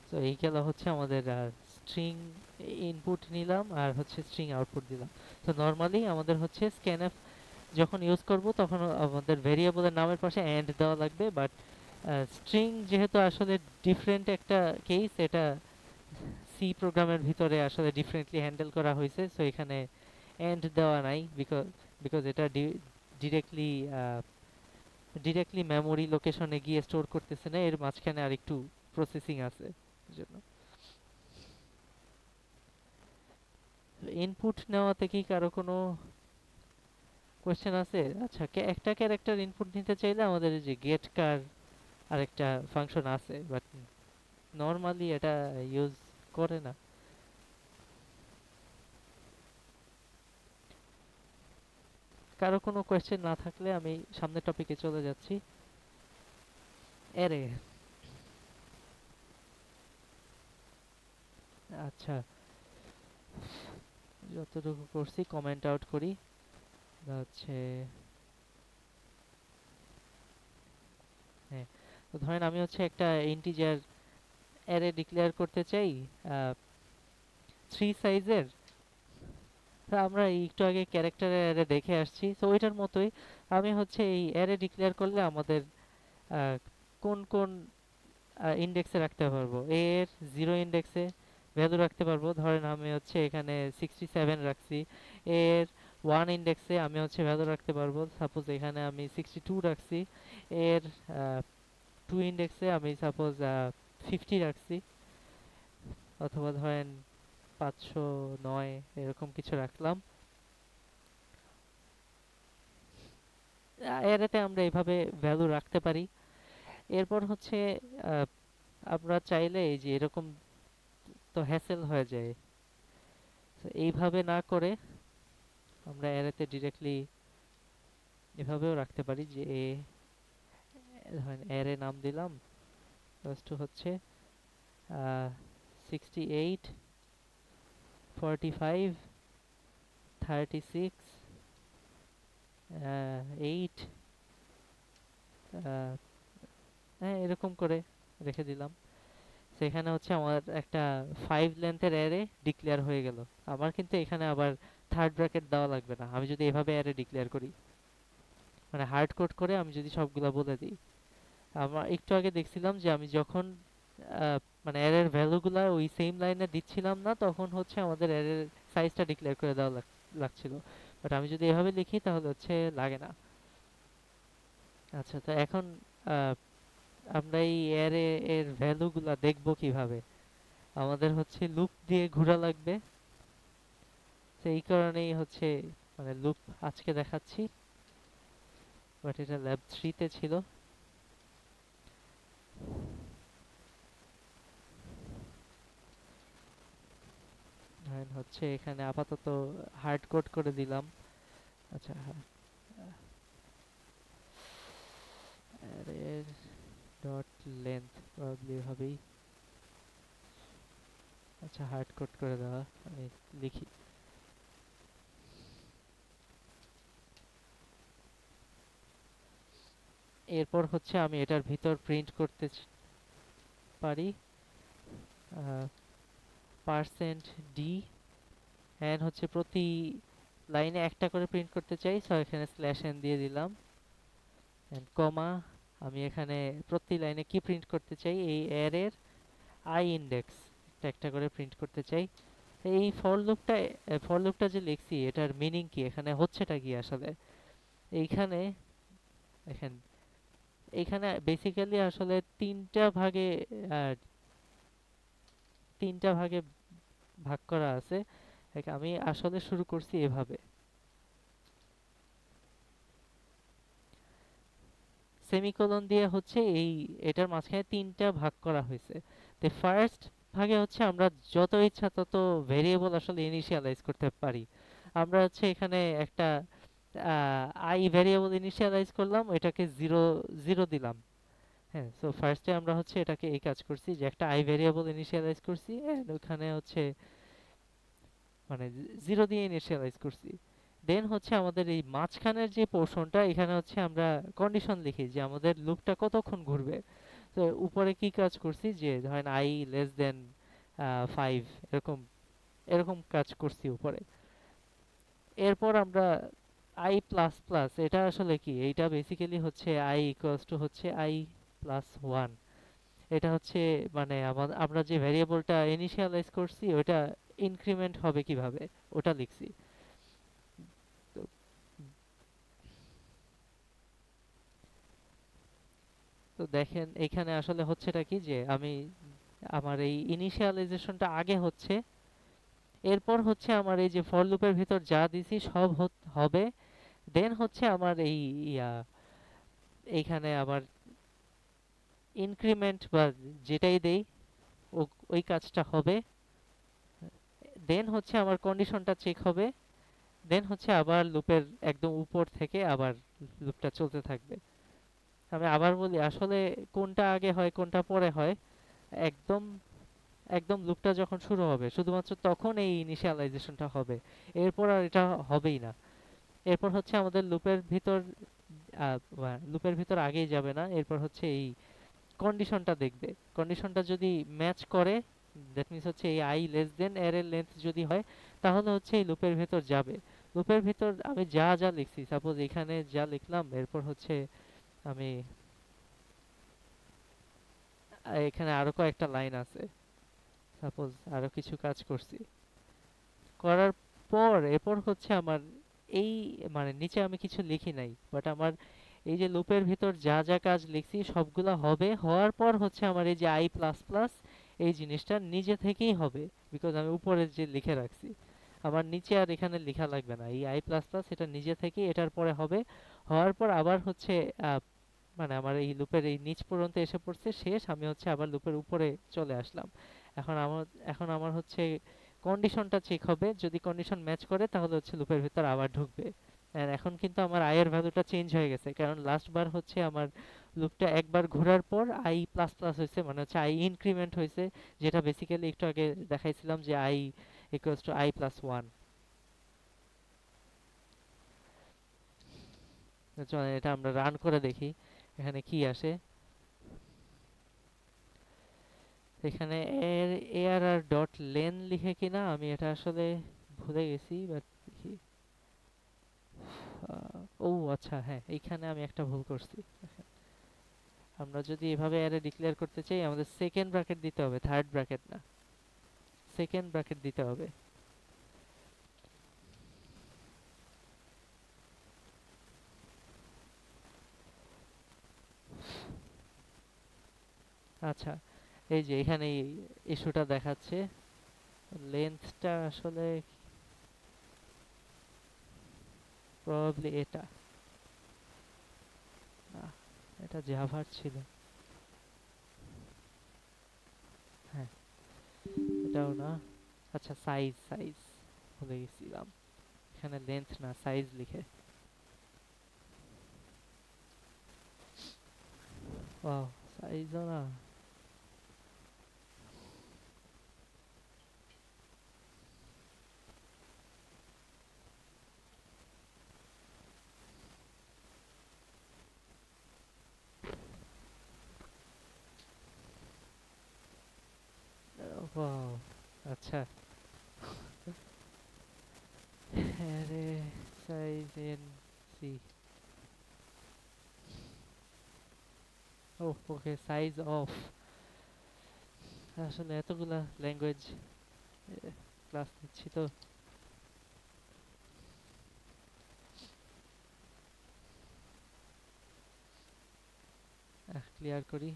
তো এই গেল হচ্ছে আমাদের স্ট্রিং ইনপুট নিলাম আর হচ্ছে স্ট্রিং আউটপুট দিলাম। তো নর্মালি আমাদের হচ্ছে স্ক্যানএফ যখন ইউজ করব তখন আমাদের ভেরিয়েবলের নামের পাশে এন্ড দেওয়া লাগবে, বাট স্ট্রিং যেহেতু আসলে ডিফারেন্ট একটা কেস, এটা সি প্রোগ্রামের ভিতরে আসলে ডিফারেন্টলি হ্যান্ডেল করা হয়েছে, সো এখানে এন্ড দেওয়া নাই, বিকজ বিকজ এটা ডিরেক্টলি ডিরেক্টলি মেমোরি লোকেশনে গিয়ে স্টোর করতেছে না, এর মাঝখানে আর একটু প্রসেসিং আছে জন্য। ইনপুট নেওয়াতে কি কারো কোনো কোয়েশ্চেন আছে? আচ্ছা, একটা ক্যারেক্টার ইনপুট নিতে চাইলে আমাদের এই যে গেট কার আরেকটা ফাংশন আছে, বাট নর্মালি এটা ইউজ করে না। কারো কোনো কোয়েশ্চেন না থাকলে আমি সামনের টপিকে চলে যাচ্ছি। অ্যারে, আচ্ছা, যতটুকু করছি কমেন্ট আউট করি। হচ্ছে হ্যাঁ, তো ধরেন আমি হচ্ছে একটা ইন্টিজার অ্যারে ডিক্লেয়ার করতে চাই 3 সাইজের। আমরা একটু আগে ক্যারেক্টার অ্যারে দেখে আসছি, তো ওইটার মতোই আমি হচ্ছে এই অ্যারে ডিক্লেয়ার করলে আমাদের আহ, কোন কোন ইন্ডেক্সে রাখতে পারবো, এ এর 0 ইন্ডেক্সে ভ্যালু রাখতে পারবো, ধরেন আমি হচ্ছে এখানে 67 রাখছি। এ এর 1 ইন্ডেক্সে আমি হচ্ছে ভ্যালু রাখতে পারবো, সাপোজ এখানে আমি 62 রাখছি। এর 2 ইন্ডেক্সে আমি সাপোজ 50 রাখছি, অথবা ধরেন 509 এরকম কিছু রাখলাম। এটাতে আমরা এভাবে ভ্যালু রাখতে পারি। এরপর হচ্ছে আহ, আমরা চাইলে এই যে এরকম তো হ্যাসেল হয়ে যায়, তো এইভাবে না করে আমরা অ্যারেতে ডিরেক্টলি এভাবেও রাখতে পারি যে ধরেন অ্যারে নাম দিলাম ফার্স্ট হচ্ছে 68 45 36 8 হ্যাঁ এরকম করে রেখে দিলাম। সেখানে হচ্ছে আমার একটা 5 লেন্থের অ্যারে ডিক্লেয়ার হয়ে গেল। আমার কিন্তু এখানে আবার থার্ড ব্র্যাকেট দেওয়া লাগবে না, আমি যদি এভাবে অ্যারে ডিক্লেয়ার করি, মানে হার্ড কোড করে আমি যদি সবগুলা বলে দিই। আমরা একটু আগে দেখছিলাম যে আমি যখন মানে অ্যারের ভ্যালুগুলা ওই সেম লাইনে দিচ্ছিলাম না, তখন হচ্ছে আমাদের অ্যারের সাইজটা ডিক্লেয়ার করে দেওয়া লাগছিল, বাট আমি যদি এভাবে লিখি তাহলে হচ্ছে লাগে না। আচ্ছা, তো এখন আহ, আমরা এই অ্যারে এর ভ্যালুগুলা দেখবো কিভাবে? আমাদের হচ্ছে লুপ দিয়ে ঘোরা লাগবে, তো এই কারণেই হচ্ছে মানে লুপ আজকে দেখাচ্ছি, বাট এটা ল্যাব 3 তে ছিল। ধরেন হচ্ছে এখানে আপাতত হার্ড কোড করে দিলাম। আচ্ছা, অ্যারে ডট লেন্থ প্রবাবলি হবেই। আচ্ছা, হার্ড কোড করে দেওয়া, আমি লিখি। এরপর হচ্ছে আমি এটার ভিতর প্রিন্ট করতে পারি পার্সেন্ট ডি, এন হচ্ছে প্রতি লাইনে একটা করে প্রিন্ট করতে চাই, সো এখানে স্ল্যাশ এন দিয়ে দিলাম, এন্ড কমা। আমি এখানে প্রতি লাইনে কি প্রিন্ট করতে চাই, এই অ্যারের আই ইন্ডেক্স একটা একটা করে প্রিন্ট করতে চাই। এই ফর লুপটা যে লিখছি এটার মিনিং কি, এখানে হচ্ছেটা কি আসলে? এইখানে দেখেন, এইখানে বেসিক্যালি আসলে আহ, তিনটা ভাগে ভাগ করা আছে। আমি আসলে শুরু করছি এভাবে, সেমিকোলন দিয়ে হচ্ছে এটার মাঝখানে তিনটা ভাগ করা হয়েছে। তো ফার্স্ট ভাগে হচ্ছে আমরা যত ইচ্ছা তত ভেরিয়েবল আসলে ইনিশিয়ালাইজ করতে পারি। আমরা হচ্ছে এখানে একটা আই ভ্যারিয়েবল ইনিশিয়ালাইজ করলাম, এটাকে জিরো জিরো দিলাম। হ্যাঁ, সো ফার্স্টে আমরা হচ্ছে এটাকে এই কাজ করছি যে একটা আই ভ্যারিয়েবল ইনিশিয়ালাইজ করছি এন্ড ওখানে হচ্ছে মানে জিরো দিয়ে ইনিশিয়ালাইজ করছি। দেন হচ্ছে আমাদের এই মাঝখানের যে পোর্শনটা, এখানে হচ্ছে আমরা কন্ডিশন লিখি যে আমাদের লুপটা কতক্ষণ ঘুরবে। তো উপরে কি কাজ করছি যে ধরেন আই লেস দেন 5, এরকম এরকম কাজ করছি উপরে। এরপর আমরা আই প্লাস প্লাস, এটা আসলে কি, এইটা বেসিক্যালি হচ্ছে আই ইকুয়ালস টু হচ্ছে আই প্লাস 1। এটা হচ্ছে মানে আমরা যে ভ্যারিয়েবলটা ইনিশিয়ালাইজ করছি ওটা ইনক্রিমেন্ট হবে কিভাবে ওটা লিখছি। তো তো দেখেন এখানে আসলে হচ্ছেটা কি যে আমি আমার এই ইনিশিয়ালাইজেশনটা আগে হচ্ছে, এরপর হচ্ছে আমার এই যে ফর লুপের ভিতর যা দিছি সব হবে। দেন হচ্ছে আমার এই ইয়া এইখানে আবার ইনক্রিমেন্ট বা যেটাই দেই ওই কাজটা হবে। দেন হচ্ছে আমার কন্ডিশনটা চেক হবে। দেন হচ্ছে আবার লুপের একদম উপর থেকে আবার লুপটা চলতে থাকবে। আমি আবার বলি আসলে কোনটা আগে হয় কোনটা পরে হয়, একদম একদম লুপটা যখন শুরু হবে শুধুমাত্র তখন এই ইনিশিয়ালাইজেশনটা হবে, এরপর আর এটা হবেই না। এরপর হচ্ছে আমাদের লুপের ভিতর আগেই যাবে না, এরপর হচ্ছে এই কন্ডিশনটা দেখবে। কন্ডিশনটা যদি ম্যাচ করে, দ্যাট মিন্স হচ্ছে এই আই লেস দেন এর লেন্থ যদি হয়, তাহলে হচ্ছে এই লুপের ভেতর যাবে। লুপের ভিতর আমি যা যা লিখছি, সাপোজ এখানে যা লিখলাম, এরপর হচ্ছে আমি এখানে আরো কয়েকটা লাইন আছে, সাপোজ আরো কিছু কাজ করছি, করার পর এরপর হচ্ছে আমার এই মানে নিচে আমি কিছু লিখি নাই, বাট আমার এই যে লুপের ভিতর যা যা কাজ লিখছি সবগুলা হবে। হওয়ার পর হচ্ছে আমার এই যে আই প্লাস প্লাস এই জিনিসটা নিজে থেকেই হবে, বিকজ আমি উপরে যে লিখে রাখছি। আমার নিচে আর এখানে লেখা লাগবে না, এই আই প্লাস প্লাস এটা নিজে থেকেই এটার পরে হবে। হওয়ার পর আবার হচ্ছে মানে আমার এই লুপের এই নিচ পর্যন্ত এসে পড়ছে শেষ, আমি হচ্ছে আবার লুপের উপরে চলে আসলাম। এখন আমার হচ্ছে কন্ডিশনটা চেক হবে, যদি কন্ডিশন ম্যাচ করে তাহলে হচ্ছে লুপের ভিতর আবার ঢুকবে। আর এখন কিন্তু আমার আই এর ভ্যালুটা চেঞ্জ হয়ে গেছে, কারণ লাস্ট বার হচ্ছে আমার লুপটা একবার ঘোরার পর আই প্লাস প্লাস হয়েছে, মানে হচ্ছে আই ইনক্রিমেন্ট হয়েছে, যেটা বেসিক্যালি একটু আগে দেখাইছিলাম যে I equals to I plus 1। চলেন এটা আমরা রান করে দেখি এখানে কি আসে। এখানে এআরআর ডট লেন লিখে কিনা আমি এটা আসলে ভুলে গেছি, বাট দেখি। ও আচ্ছা, হ্যাঁ এইখানে আমি একটা ভুল করছি। আমরা যদি এভাবে অ্যারে ডিক্লেয়ার করতে চাই, আমাদের সেকেন্ড ব্র্যাকেট দিতে হবে, থার্ড ব্র্যাকেট না, সেকেন্ড ব্র্যাকেট দিতে হবে। আচ্ছা, এই যে এখানে ইস্যুটা দেখাচ্ছে, লেন্থটা আসলে প্রবাবলি এটা না, এটা জাভার ছিল। হ্যাঁ, এটাও না। আচ্ছা, সাইজ সাইজ ভুলে গেছিলাম, এখানে লেন্থ না সাইজ লিখে। ওয়াও, সাইজও না। ওয়াও, আচ্ছা। আরে size in C, oh okay, size of. আসলে এতগুলা ল্যাঙ্গুয়েজ ক্লাস নিচ্ছি তো। ক্লিয়ার করি।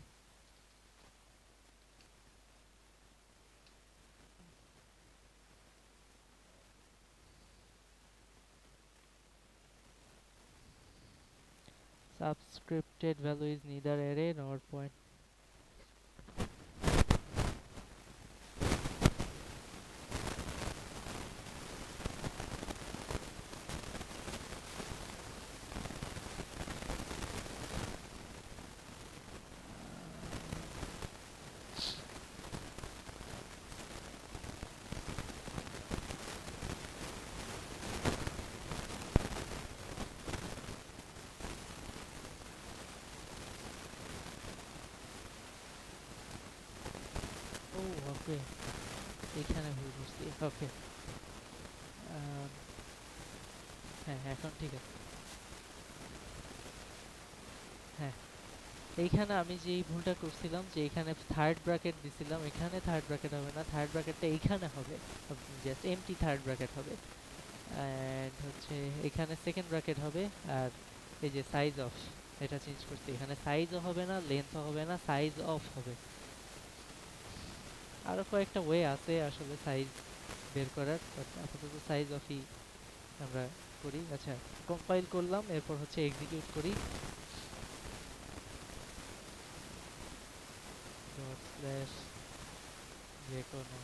Subscripted value is neither array nor point. ভুল করছি। ওকে, হ্যাঁ এখন ঠিক আছে। হ্যাঁ, এইখানে আমি যে এই ভুলটা করছিলাম যে এখানে থার্ড ব্র্যাকেট দিছিলাম, এখানে থার্ড ব্র্যাকেট হবে না, থার্ড ব্র্যাকেটটা এইখানে হবে, জাস্ট এমটি থার্ড ব্র্যাকেট হবে। এন্ড হচ্ছে এখানে সেকেন্ড ব্র্যাকেট হবে। আর এই যে সাইজ অফ, এটা চেঞ্জ করছি, এখানে সাইজও হবে না, লেন্থও হবে না, সাইজ অফ হবে। আরো কয়েকটা ওয়ে আছে আসলে সাইজ বের করার, বাট আপাতত সাইজ অফই আমরা করি। আচ্ছা, কম্পাইল করলাম, এরপর হচ্ছে এক্সিকিউট করি। ডট স্ল্যাশ যে কোনো,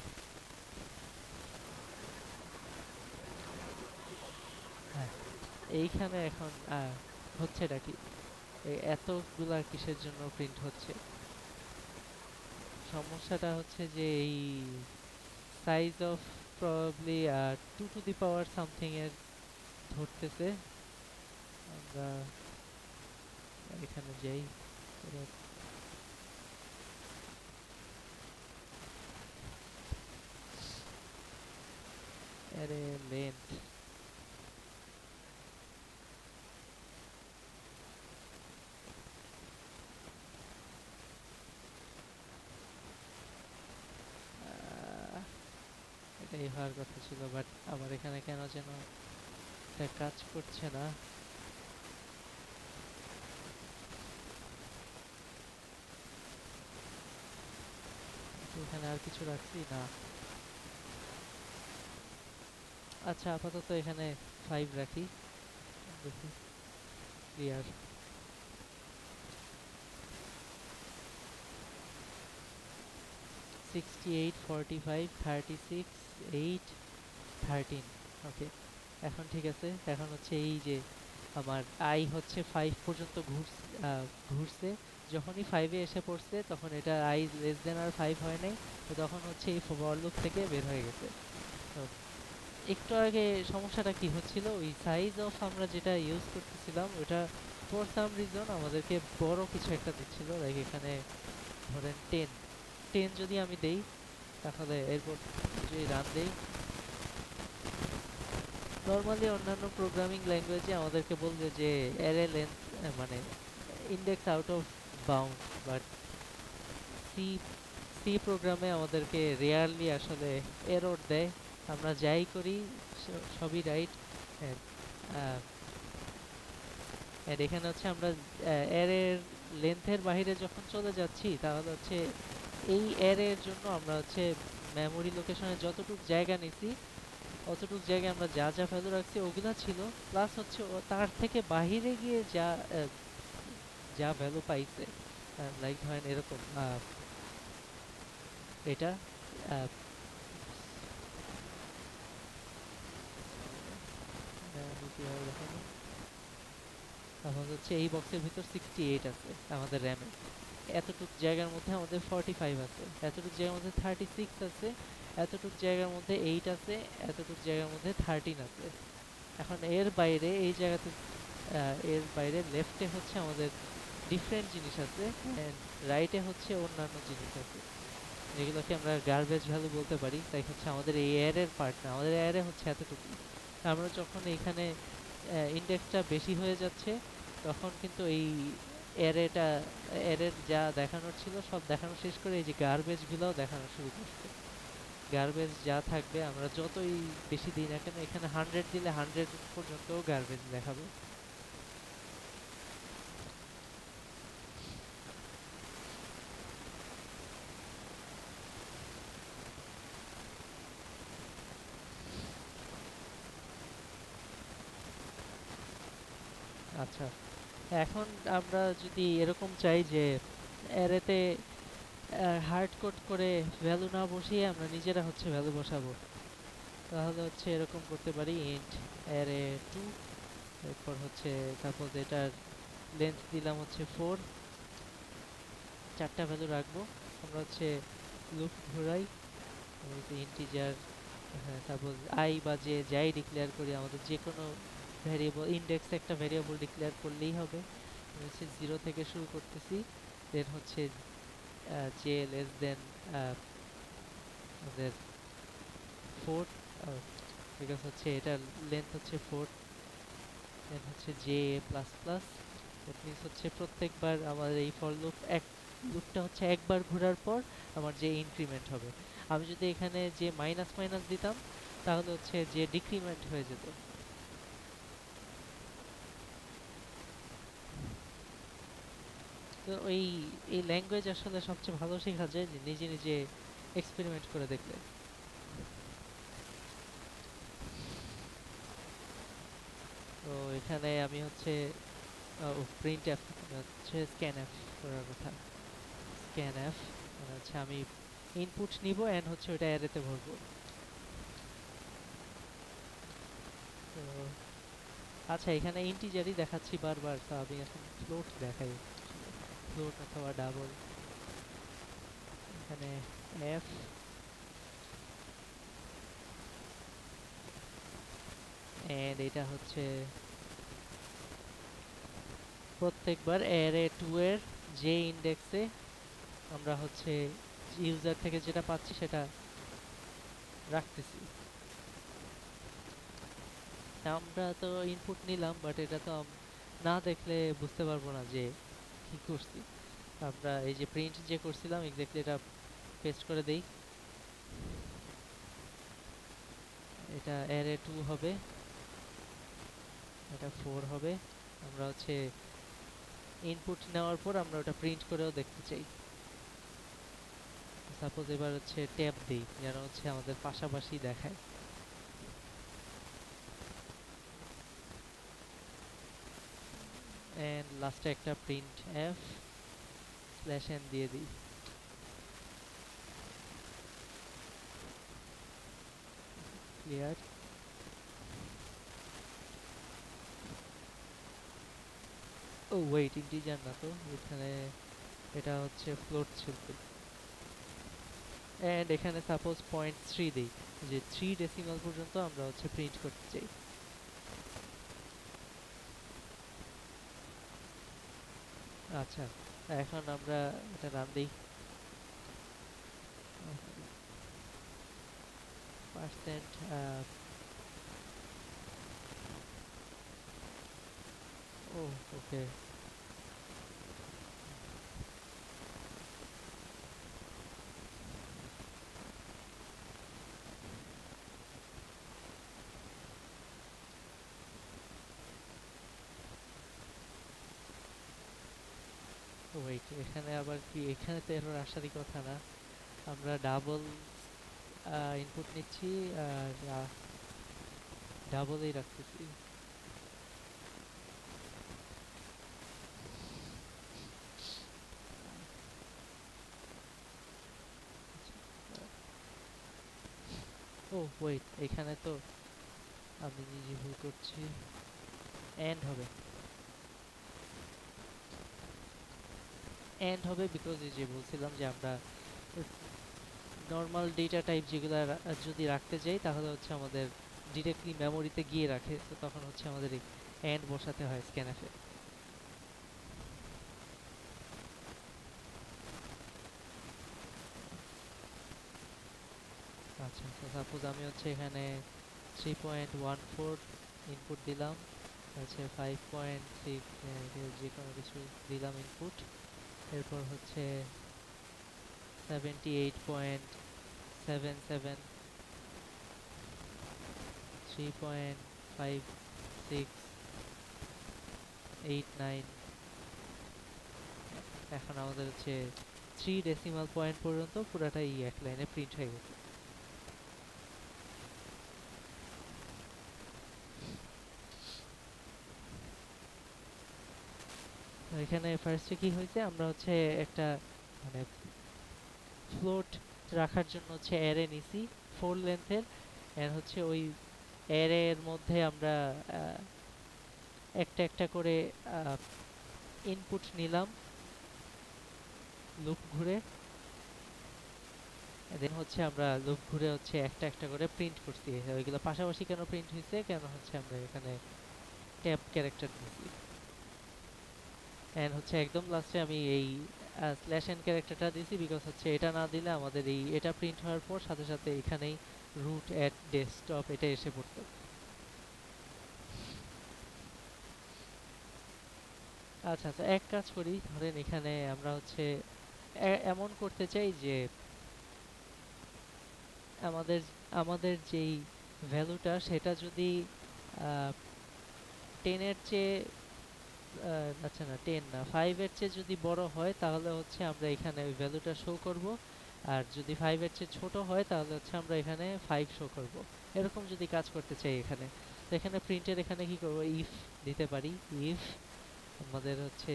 হ্যাঁ এইখানে এখন হচ্ছেটা কি, এতগুলা কিসের জন্য প্রিন্ট হচ্ছে? সমস্যাটা হচ্ছে যে এই size of probably 2 to the power something এর ধরতেছে। আমরা এখানে যাই, আরে লেন্থ, এটাই হওয়ার কথা ছিল, বাট আমার এখানে কেন যেন এটা কাজ করছে না। এখানে আর কিছু রাখছি না। আচ্ছা, আপাতত এখানে 5 রাখি, দেখি ক্লিয়ার। 68 45 36 8 13। ওকে, এখন ঠিক আছে। এখন হচ্ছে এই যে আমার আই হচ্ছে 5 পর্যন্ত ঘুরছে, যখনই 5 এ এসে পড়ছে তখন এটা আই লেস দেন আর 5 হয় নাই, তো তখন হচ্ছে এই ফর লুপ থেকে বের হয়ে গেছে। তো একটু আগে সমস্যাটা কি হচ্ছিল, ওই সাইজ অফ আমরা যেটা ইউজ করতেছিলাম ওটা ফর সাম রিজন আমাদেরকে বড় কিছু একটা দিচ্ছিল, লাইক এখানে ধরেন 10 10 যদি আমি দেই, তাহলে এরপর যদি রান দেই, নরমালি অন্যান্য প্রোগ্রামিং ল্যাঙ্গুয়েজে আমাদেরকে বলবে যে অ্যারে লেন্থ মানে index out of bound, but C C প্রোগ্রামে আমাদেরকে রেয়ারলি আসলে এরর দেয়। আমরা যাই করি সবই রাইট। এন্ড এখানে হচ্ছে আমরা অ্যারের লেন্থের বাইরে যখন চলে যাচ্ছি, তাহলে হচ্ছে এই অ্যারের জন্য আমরা হচ্ছে মেমোরি লোকেশনে যতটুকু জায়গা নিছি অতটুকু জায়গায় আমরা যা যা ভ্যালু রাখছি ওগুলা ছিল, প্লাস হচ্ছে তার থেকে বাহিরে গিয়ে যা যা ভ্যালু পাইছে, লাইক ধরেন এরকম এটা আহ, আমি কিভাবে দেখাবো? তারপর হচ্ছে এই বক্সের ভিতর 68 আছে আমাদের র্যামে, এতটুক জায়গার মধ্যে আমাদের 45 আছে, এতটুক জায়গার মধ্যে 36 আছে, এতটুক জায়গার মধ্যে 8 আছে, এতটুক জায়গার মধ্যে 13 আছে। এখন এর বাইরে এই জায়গাতে এর বাইরে লেফটে হচ্ছে আমাদের ডিফারেন্ট জিনিস আছে, এন্ড রাইটে হচ্ছে অন্যান্য জিনিস আছে, যেগুলোকে আমরা গার্বেজ ভ্যালু বলতে পারি। তাই হচ্ছে আমাদের এই অ্যারের পার্ট না, আমাদের অ্যারে হচ্ছে এতটুকু। আমরা যখন এখানে ইন্ডেক্সটা বেশি হয়ে যাচ্ছে, তখন কিন্তু এই অ্যারের যা দেখানোর ছিল সব দেখানো শেষ করে এই যে গার্বেজগুলোও দেখানো শুরু করছে। গার্বেজ যা থাকবে, আমরা যতই বেশি দিই না কেন, এখানে 100 দিলে 100 পর্যন্ত গার্বেজ দেখাবে। আচ্ছা, এখন আমরা যদি এরকম চাই যে অ্যারেতে হার্ড কোড করে ভ্যালু না বসিয়ে আমরা নিজেরা হচ্ছে ভ্যালু বসাবো, তাহলে হচ্ছে এরকম করতে পারি ইন্ট অ্যারে 2, এরপর হচ্ছে সাপোজ এটার লেন্থ দিলাম হচ্ছে 4, চারটা ভ্যালু রাখবো। আমরা হচ্ছে লুপ ঘোরাই, ইন্টিজার, হ্যাঁ সাপোজ আই বা যে যাই ডিক্লেয়ার করি, আমাদের যে কোনো ভ্যারিয়েবল ইন্ডেক্সে একটা ভ্যারিয়েবল ডিক্লেয়ার করলেই হবে। আমি হচ্ছে 0 থেকে শুরু করতেছি, দেন হচ্ছে জে লেস দেন আমাদের 4 বিকজ হচ্ছে এটার লেন্থ হচ্ছে 4 দেন হচ্ছে J plus plus that means হচ্ছে প্রত্যেকবার আমার এই ফর লুপটা হচ্ছে একবার ঘোরার পর আমার যে ইনক্রিমেন্ট হবে। আমি যদি এখানে যে মাইনাস মাইনাস দিতাম তাহলে হচ্ছে যে ডিক্রিমেন্ট হয়ে যেত। তো এই ল্যাঙ্গুয়েজ আসলে সবচেয়ে ভালো শেখা যায় যে নিজে নিজে এক্সপেরিমেন্ট করে দেখলে। তো এখানে আমি হচ্ছে প্রিন্ট এফ হচ্ছে স্ক্যান এফ করার কথা। স্ক্যান এফ মানে হচ্ছে আমি ইনপুট নিব এন্ড হচ্ছে ওটা অ্যারেতে ভরবো। তো আচ্ছা এখানে ইন্টিজারই দেখাচ্ছি বারবার, তো আমি এখন ফ্লোট দেখাই, ফ্লোট অথবা ডাবল। এখানে এফ এন্ড এটা হচ্ছে প্রত্যেকবার অ্যারে 2 এর যে ইন্ডেক্সে আমরা হচ্ছে ইউজার থেকে যেটা পাচ্ছি সেটা রাখতেছি। আমরা তো ইনপুট নিলাম বাট এটা তো না দেখলে বুঝতে পারবো না যে কি করছি। আমরা এই যে প্রিন্ট যে করছিলাম এক্স্যাক্টলি এটা পেস্ট করে দেই। এটা অ্যারে 2 হবে, এটা 4 হবে। আমরা হচ্ছে ইনপুট নেওয়ার পর আমরা ওটা প্রিন্ট করেও দেখতে চাই। সাপোজ এবার হচ্ছে ট্যাব দেই যেন হচ্ছে আমাদের পাশাপাশি দেখায়। এন্ড লাস্টে একটা প্রিন্ট এফ স্ল্যাশ এন দিয়ে দিই। ক্লিয়ার। ও ওয়েট, ইন্টিজার না তো, এখানে এটা হচ্ছে ফ্লোট ছিল। এন্ড এখানে সাপোজ 0.3 দেই, যে 3 ডেসিমাল পর্যন্ত আমরা হচ্ছে প্রিন্ট করতে চাই। আচ্ছা এখন আমরা এটা নাম দেই পার্সেন্ট। ও ওকে, ওয়েট এখানে আবার কি, এখানে তো এরর আসারই কথা না। আমরা ডাবল ইনপুট নিচ্ছি আর ডাবলই রাখতেছি। ও ওয়েট এখানে তো আমি নিজে ভুল করছি। এন্ড হবে, এন্ড হবে বিকজ এই যে বলছিলাম যে আমরা নর্মাল ডেটা টাইপ যেগুলো যদি রাখতে যাই তাহলে হচ্ছে আমাদের ডিরেক্টলি মেমোরিতে গিয়ে রাখে, তো তখন হচ্ছে আমাদের এই এন্ড বসাতে হয় স্ক্যানএফে। আচ্ছা তো সাপোজ আমি হচ্ছে এখানে 3.14 ইনপুট দিলাম, হচ্ছে 5.6 যে কোনো কিছু দিলাম ইনপুট। এরপর হচ্ছে 78.77, 3.5689। এখন আমাদের হচ্ছে 3 ডেসিমাল পয়েন্ট পর্যন্ত পুরাটাই এক লাইনে প্রিন্ট হয়ে গেছে। তো এখানে ফার্স্টে কি হয়েছে, আমরা হচ্ছে একটা মানে ফ্লোট রাখার জন্য হচ্ছে অ্যারে নিছি 4 লেন্থের, এর হচ্ছে ওই অ্যারে এর মধ্যে আমরা একটা একটা করে ইনপুট নিলাম লুপ ঘুরে, দেন হচ্ছে আমরা লুপ ঘুরে হচ্ছে একটা একটা করে প্রিন্ট করছি। ওইগুলো পাশাপাশি কেন প্রিন্ট হয়েছে, কেন হচ্ছে আমরা এখানে ট্যাব ক্যারেক্টার দিয়েছি। এন্ড হচ্ছে একদম লাস্টে আমি এই স্ল্যাশ এন ক্যারেক্টারটা দিয়েছি বিকজ হচ্ছে এটা না দিলে আমাদের এই এটা প্রিন্ট হওয়ার পর সাথে সাথে এখানেই রুট অ্যাট ডেস্কটপ এটা এসে পড়তো। আচ্ছা আচ্ছা, এক কাজ করি, ধরেন এখানে আমরা হচ্ছে এমন করতে চাই যে আমাদের আমাদের যেই ভ্যালুটা সেটা যদি 10-এর চেয়ে আচ্ছা না 10 না 5-এর চেয়ে যদি বড় হয় তাহলে হচ্ছে আমরা এখানে ওই ভ্যালুটা শো করব, আর যদি 5-এর চেয়ে ছোট হয় তাহলে হচ্ছে আমরা এখানে 5 শো করব। এরকম যদি কাজ করতে চাই এখানে, তো এখানে প্রিন্টের এখানে কি করব, ইফ দিতে পারি। ইফ আমাদের হচ্ছে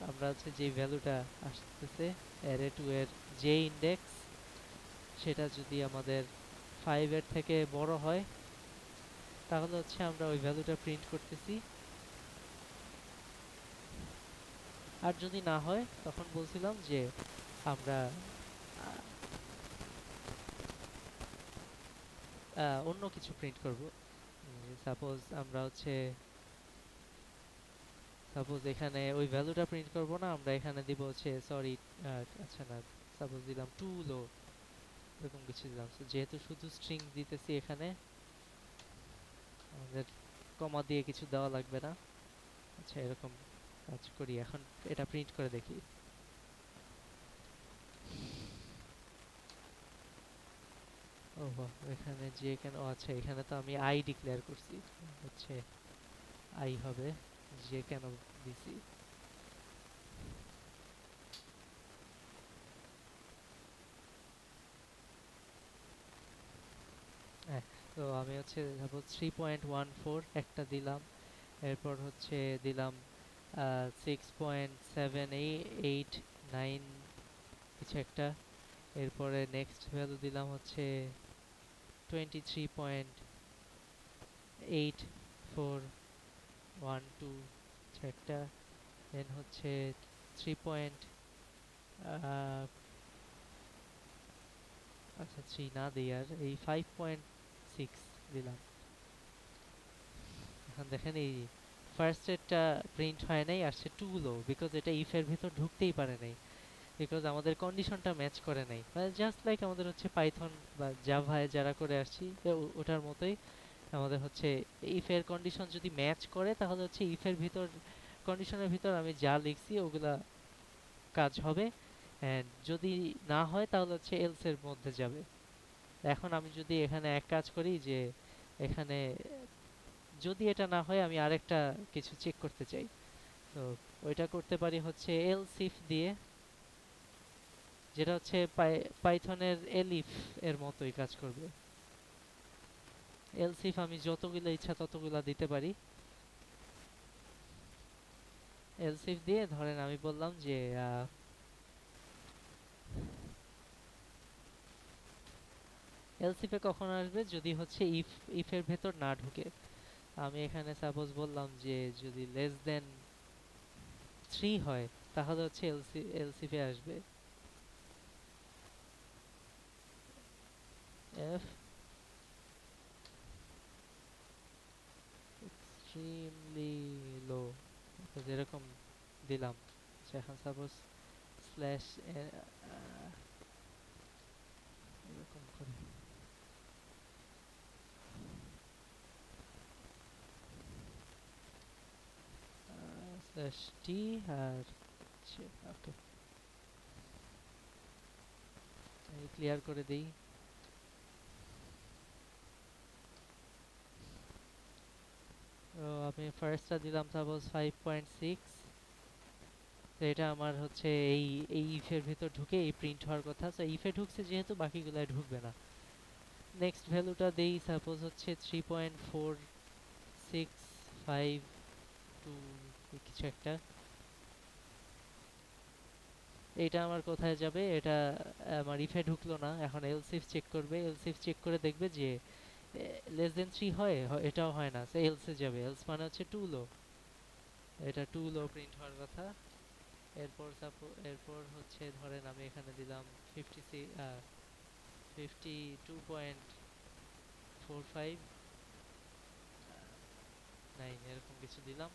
আমরা হচ্ছে যে ভ্যালুটা আসতেছে array2 এর যে ইন্ডেক্স সেটা যদি আমাদের 5-এর থেকে বড় হয় তাহলে হচ্ছে আমরা ওই ভ্যালুটা প্রিন্ট করতেছি, আর যদি না হয় তখন বলছিলাম যে আমরা অন্য কিছু প্রিন্ট করব। সাপোজ আমরা হচ্ছে সাপোজ এখানে ওই ভ্যালুটা প্রিন্ট করব না, আমরা এখানে দিব হচ্ছে সরি আচ্ছা না, সাপোজ দিলাম টু লো, এরকম কিছু দিলাম। তো যেহেতু শুধু স্ট্রিং দিতেছি এখানে আমাদের কমা দিয়ে কিছু দেওয়া লাগবে না। আচ্ছা এরকম কাজ করি, এখন এটা প্রিন্ট করে দেখি। ও বাহ, এখানে যে কেন, ও আচ্ছা এখানে তো আমি আই ডিক্লেয়ার করছি, হচ্ছে আই হবে, যে কেন দিছি। হ্যাঁ, তো আমি হচ্ছে সাপোজ 3.14 একটা দিলাম, এরপর হচ্ছে দিলাম 6.789 কিছু একটা, এরপরে নেক্সট ভ্যালু দিলাম হচ্ছে 23.8412 কিছু একটা, দেন হচ্ছে 3 পয়েন্ট আচ্ছা 3 না দিই আর এই 5.6 দিলাম। এখন দেখেন এই ফার্স্ট এরটা প্রিন্ট হয় নাই, আসছে টু লো, বিকজ এটা ইফ এর ভিতর ঢুকতেই পারে নাই, বিকজ আমাদের কন্ডিশনটা ম্যাচ করে নাই। মানে জাস্ট লাইক আমাদের হচ্ছে পাইথন বা জাভায় যারা করে আসছি ওটার মতোই আমাদের হচ্ছে ইফ এর কন্ডিশন যদি ম্যাচ করে তাহলে হচ্ছে ইফ এর ভিতর কন্ডিশনের ভিতর আমি যা লিখছি ওগুলা কাজ হবে, এন্ড যদি না হয় তাহলে হচ্ছে এলস এর মধ্যে যাবে। এখন আমি যদি এখানে এক কাজ করি যে এখানে যদি এটা না হয় আমি আরেকটা কিছু চেক করতে চাই, তো ওইটা করতে পারি হচ্ছে এলস ইফ দিয়ে, যেটা হচ্ছে পাইথনের এলিফ এর মতোই কাজ করবে। এলস ইফ আমি যতগুলো ইচ্ছা ততগুলো দিতে পারি। এলস ইফ দিয়ে ধরেন আমি বললাম যে এলস ইফে কখন আসবে, যদি হচ্ছে ইফ এর ভেতর না ঢুকে। আমি এখানে সাপোজ বললাম যে যদি লেস দেন 3 হয় তাহলে হচ্ছে এলস ইফে আসবে এফ এক্সট্রিমলি লো, যেরকম দিলাম। আচ্ছা, এখন সাপোজ স্ল্যাশ এরকম করে স্ল্যাশ টি আর ওকে আমি ক্লিয়ার করে দিই। তো আমি ফার্স্টটা দিলাম সাপোজ 5.6, তো এটা আমার হচ্ছে এই এই ইফের ভিতর ঢুকে এই প্রিন্ট হওয়ার কথা, তো ইফে ঢুকছে যেহেতু বাকিগুলো ঢুকবে না। নেক্সট ভ্যালুটা দেই সাপোজ হচ্ছে 3.4652 কিছু একটা, এটা আমার কোথায় যাবে, এটা আমার ইফে ঢুকলো না। এখন এলস ইফ চেক করবে, এলস ইফ চেক করে দেখবে যে লেস দেন 3 হয়, এটাও হয় না, সো এলসে যাবে। এলস মানে হচ্ছে টু লো, এটা টু লো প্রিন্ট হওয়ার কথা। এরপর হচ্ছে ধরেন আমি এখানে দিলাম 52.45 এরকম কিছু দিলাম।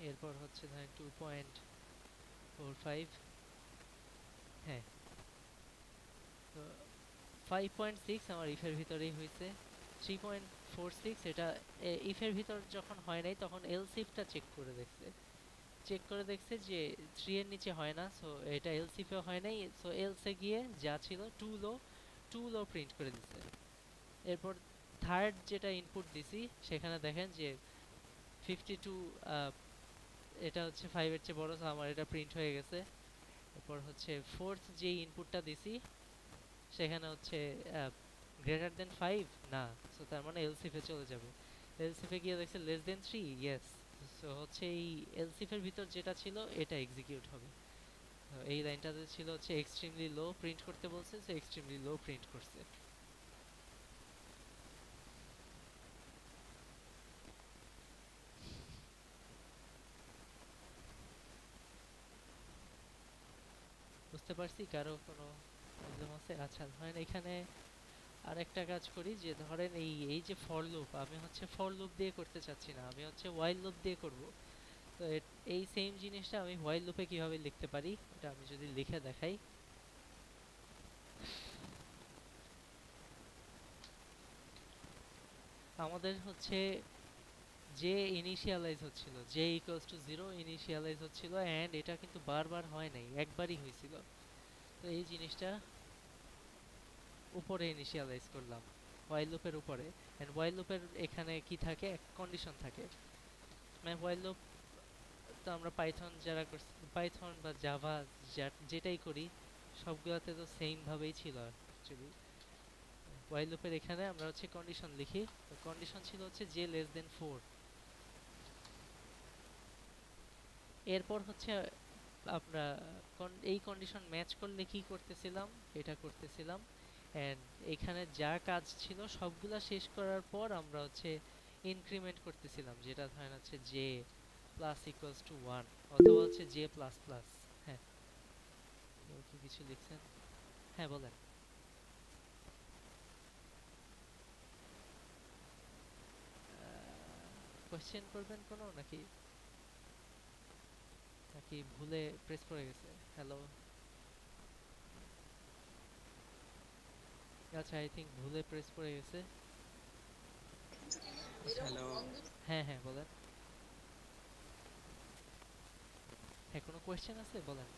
এরপর হচ্ছে ধরেন 2.45, হ্যাঁ। তো 5.6 আমার ইফের ভিতরেই হয়েছে। 3.46 এটা ইফের ভিতর যখন হয় নাই তখন এলসিফটা চেক করে দেখছে যে 3 এর নিচে হয় না, সো এটা এলসিফে হয় নাই, সো এলসে গিয়ে যা ছিল টু লো প্রিন্ট করে দিছে। এরপর থার্ড যেটা ইনপুট দিছি সেখানে দেখেন যে 52 এটা হচ্ছে 5 এর চেয়ে বড়, সো আমার এটা প্রিন্ট হয়ে গেছে। এরপর হচ্ছে ফোর্থ যে ইনপুটটা দিছি সেখানে হচ্ছে গ্রেটার দেন 5 না, সো তার মানে এলসিফ এ চলে যাবে। এলসিফ এ গিয়ে দেখছে লেস দেন 3, ইয়েস, সো হচ্ছে এই এলসিফ এর ভিতর যেটা ছিল এটা এক্সিকিউট হবে। তো এই লাইনটাতে ছিল হচ্ছে এক্সট্রিমলি লো প্রিন্ট করতে বলছে, সো এক্সট্রিমলি লো প্রিন্ট করছে। বুঝতে পারছি? কারো কোনো প্রবলেম আছে? আচ্ছা, ধরেন এখানে আরেকটা কাজ করি, যে ধরেন এই এই যে ফর লুপ, আমি হচ্ছে ফর লুপ দিয়ে করতে চাচ্ছি না, আমি হচ্ছে হোয়াইল লুপ দিয়ে করব। তো এই সেম জিনিসটা আমি হোয়াইল লুপে কিভাবে লিখতে পারি এটা আমি যদি লিখে দেখাই। আমাদের হচ্ছে যে ইনিশিয়ালাইজ হচ্ছিল, যে ইকুয়ালস টু 0 ইনিশিয়ালাইজ হচ্ছিল, এন্ড এটা কিন্তু বারবার হয় নাই, একবারই হয়েছিল। তো এই জিনিসটা উপরে ইনিশিয়ালাইজ করলাম হোয়াইল লুপের উপরে। এন্ড হোয়াইল লুপের এখানে কি থাকে, কন্ডিশন থাকে। মানে হোয়াইল লুপ তো আমরা পাইথন যারা করছি, পাইথন বা জাভা যেটাই করি সবগুলোতে তো সেম ভাবেই ছিল অ্যাকচুয়ালি। হোয়াইল লুপের এখানে আমরা হচ্ছে কন্ডিশন লিখি, তো কন্ডিশন ছিল হচ্ছে যে লেস দেন 4। এরপর হচ্ছে আমরা এই কন্ডিশন ম্যাচ করলে কি করতেছিলাম, এটা করতেছিলাম। এন্ড এখানে যা কাজ ছিল সবগুলা শেষ করার পর আমরা হচ্ছে ইনক্রিমেন্ট করতেছিলাম, যেটা ধরেন হচ্ছে জে প্লাস ইকুয়ালস টু 1 অথবা হচ্ছে জে প্লাস প্লাস। হ্যাঁ, কেউ কি কিছু লিখছেন? হ্যাঁ বলেন। কোয়েশ্চেন করবেন কোনো, নাকি নাকি ভুলে প্রেস করে গেছে? হ্যালো, আচ্ছা, আই থিঙ্ক ভুলে প্রেস করে গেছে। আচ্ছা, হ্যালো। হ্যাঁ হ্যাঁ বলেন। হ্যাঁ, কোনো কোয়েশ্চেন আছে বলেন।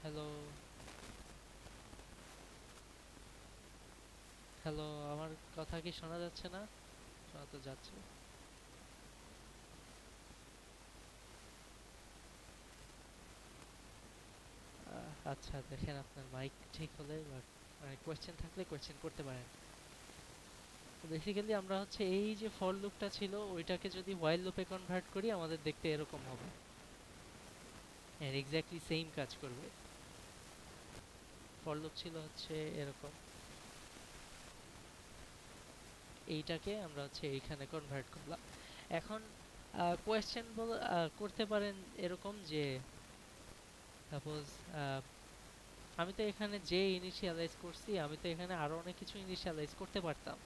হ্যালো, হ্যালো, আমার কথা কি শোনা যাচ্ছে না? শোনা তো যাচ্ছে। আচ্ছা, দেখেন আপনার মাইক ঠিক হলে বা কোয়েশ্চেন থাকলে কোয়েশ্চেন করতে পারেন। তো বেসিক্যালি আমরা হচ্ছে এই যে ফর লুপটা ছিল ওইটাকে যদি হোয়াইল লুপে কনভার্ট করি আমাদের দেখতে এরকম হবে, এর এক্স্যাক্টলি সেম কাজ করবে। ফর লুপ ছিল হচ্ছে এরকম, এইটাকে আমরা হচ্ছে এইখানে কনভার্ট করলাম। এখন কোয়েশ্চেন করতে পারেন এরকম যে সাপোজ আমি তো এখানে যে ইনিশিয়ালাইজ করছি, আমি তো এখানে আরো অনেক কিছু ইনিশিয়ালাইজ করতে পারতাম।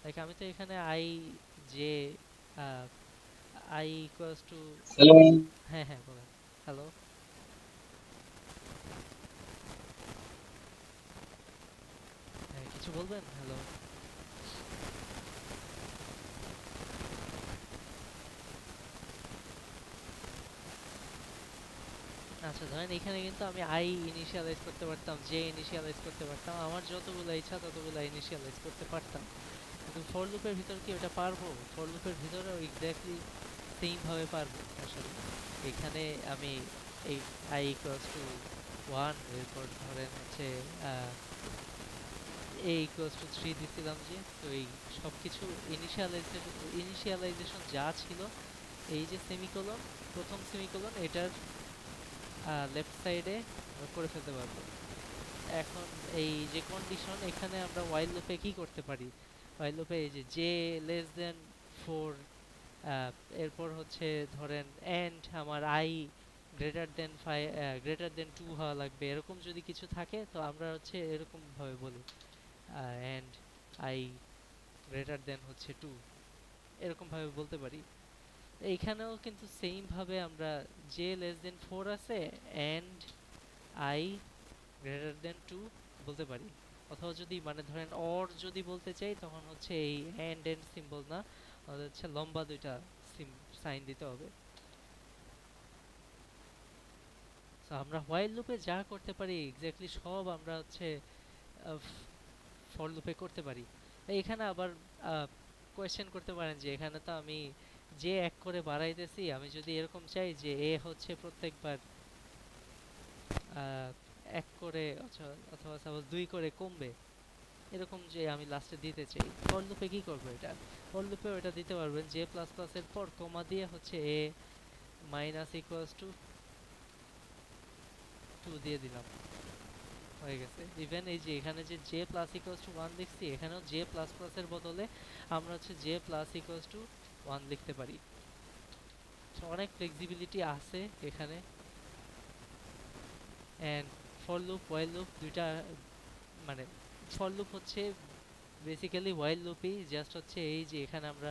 লাইক আমি তো এখানে আই যে আই ইকুয়ালস টু, হ্যালো। হ্যাঁ হ্যাঁ বলেন। হ্যালো, হ্যাঁ কিছু বলবেন? হ্যালো, আচ্ছা ধরেন এখানে কিন্তু আমি আই ইনিশিয়ালাইজ করতে পারতাম, জে ইনিশিয়ালাইজ করতে পারতাম, আমার যতগুলো ইচ্ছা ততগুলো ইনিশিয়ালাইজ করতে পারতাম। কিন্তু ফর লুপের ভিতর কি ওটা পারবো? ফর লুপের ভিতরেও এক্স্যাক্টলি সেম ভাবে পারবো আসলে। এখানে আমি এই আই ইকুয়ালস টু 1, এরপর ধরেন হচ্ছে এ ইকুয়ালস টু 3 দিছিলাম, যে তো এই সব কিছু ইনিশিয়ালাইজেশন যা ছিল, এই যে সেমিকোলন, প্রথম সেমিকোলন এটার লেফট সাইডে করে ফেলতে পারবো। এখন এই যে কন্ডিশন, এখানে আমরা হোয়াইল লুপে কি করতে পারি, হোয়াইল লুপে এই যে জে লেস দেন 4, এরপর হচ্ছে ধরেন এন্ড আমার I greater than 5, greater than 2 হওয়া লাগবে, এরকম যদি কিছু থাকে তো আমরা হচ্ছে এরকম ভাবে বলি এন্ড আই গ্রেটার দেন হচ্ছে 2, এরকম ভাবে বলতে পারি। এইখানেও কিন্তু সেম ভাবে আমরা যে লেস দেন 4 আছে এন্ড আই গ্রেটার দেন 2 বলতে পারি, অথবা যদি মানে ধরেন অর যদি বলতে চাই তখন হচ্ছে এই এন্ড এন্ড সিম্বল না, আমাদের হচ্ছে লম্বা দুইটা সাইন দিতে হবে। তো আমরা হোয়াইল লুপে যা করতে পারি এক্স্যাক্টলি সব আমরা হচ্ছে ফর লুপে করতে পারি। এখানে আবার কোয়েশ্চেন করতে পারেন যে এখানে তো আমি যে এক করে বাড়াইতেছি, আমি যদি এরকম চাই যে এ হচ্ছে প্রত্যেকবার আহ, এক করে অথবা সাপোজ 2 করে কমবে, এরকম যে আমি লাস্টে দিতে চাই, ফর লুপে কি করবো? এটা ফর লুপে ওটা দিতে পারবেন যে প্লাস প্লাস এর পর কমা দিয়ে হচ্ছে এ মাইনাস ইকুয়ালস টু 2 দিয়ে দিলাম, হয়ে গেছে। ইভেন এই যে এখানে যে জে প্লাস ইকুয়ালস টু 1 লিখছি, এখানেও জে প্লাস প্লাস এর বদলে আমরা হচ্ছে জে প্লাস ইকুয়ালস টু 1 লিখতে পারি। So, অনেক ফ্লেক্সিবিলিটি আছে এখানে। And for loop while loop দুইটা মানে ফর লুপ হচ্ছে বেসিক্যালি হোয়াইল লুপই, জাস্ট হচ্ছে এই যে এখানে আমরা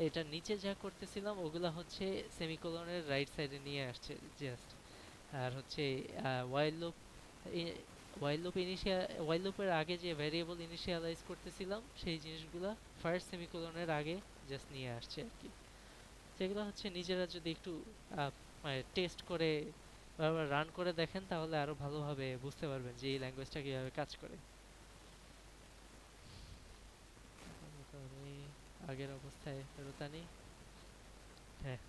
এটা নিচে যা করতেছিলাম ওগুলা হচ্ছে সেমিকোলনের রাইট সাইডে নিয়ে আসছে জাস্ট। আর হচ্ছে while loop while loop while লুপের আগে যে ভ্যারিয়েবল ইনিশিয়ালাইজ করতেছিলাম সেই জিনিসগুলা ফার্স্ট সেমিকোলনের আগে জাস্ট নিয়ে আসছে আর কি। সেগুলো হচ্ছে নিজেরা যদি একটু মানে টেস্ট করে রান করে দেখেন তাহলে আরো ভালোভাবে বুঝতে পারবেন যে এই ল্যাঙ্গুয়েজটা কিভাবে কাজ করে। আমি আগের অবস্থায় ফেরত আনি। হ্যাঁ,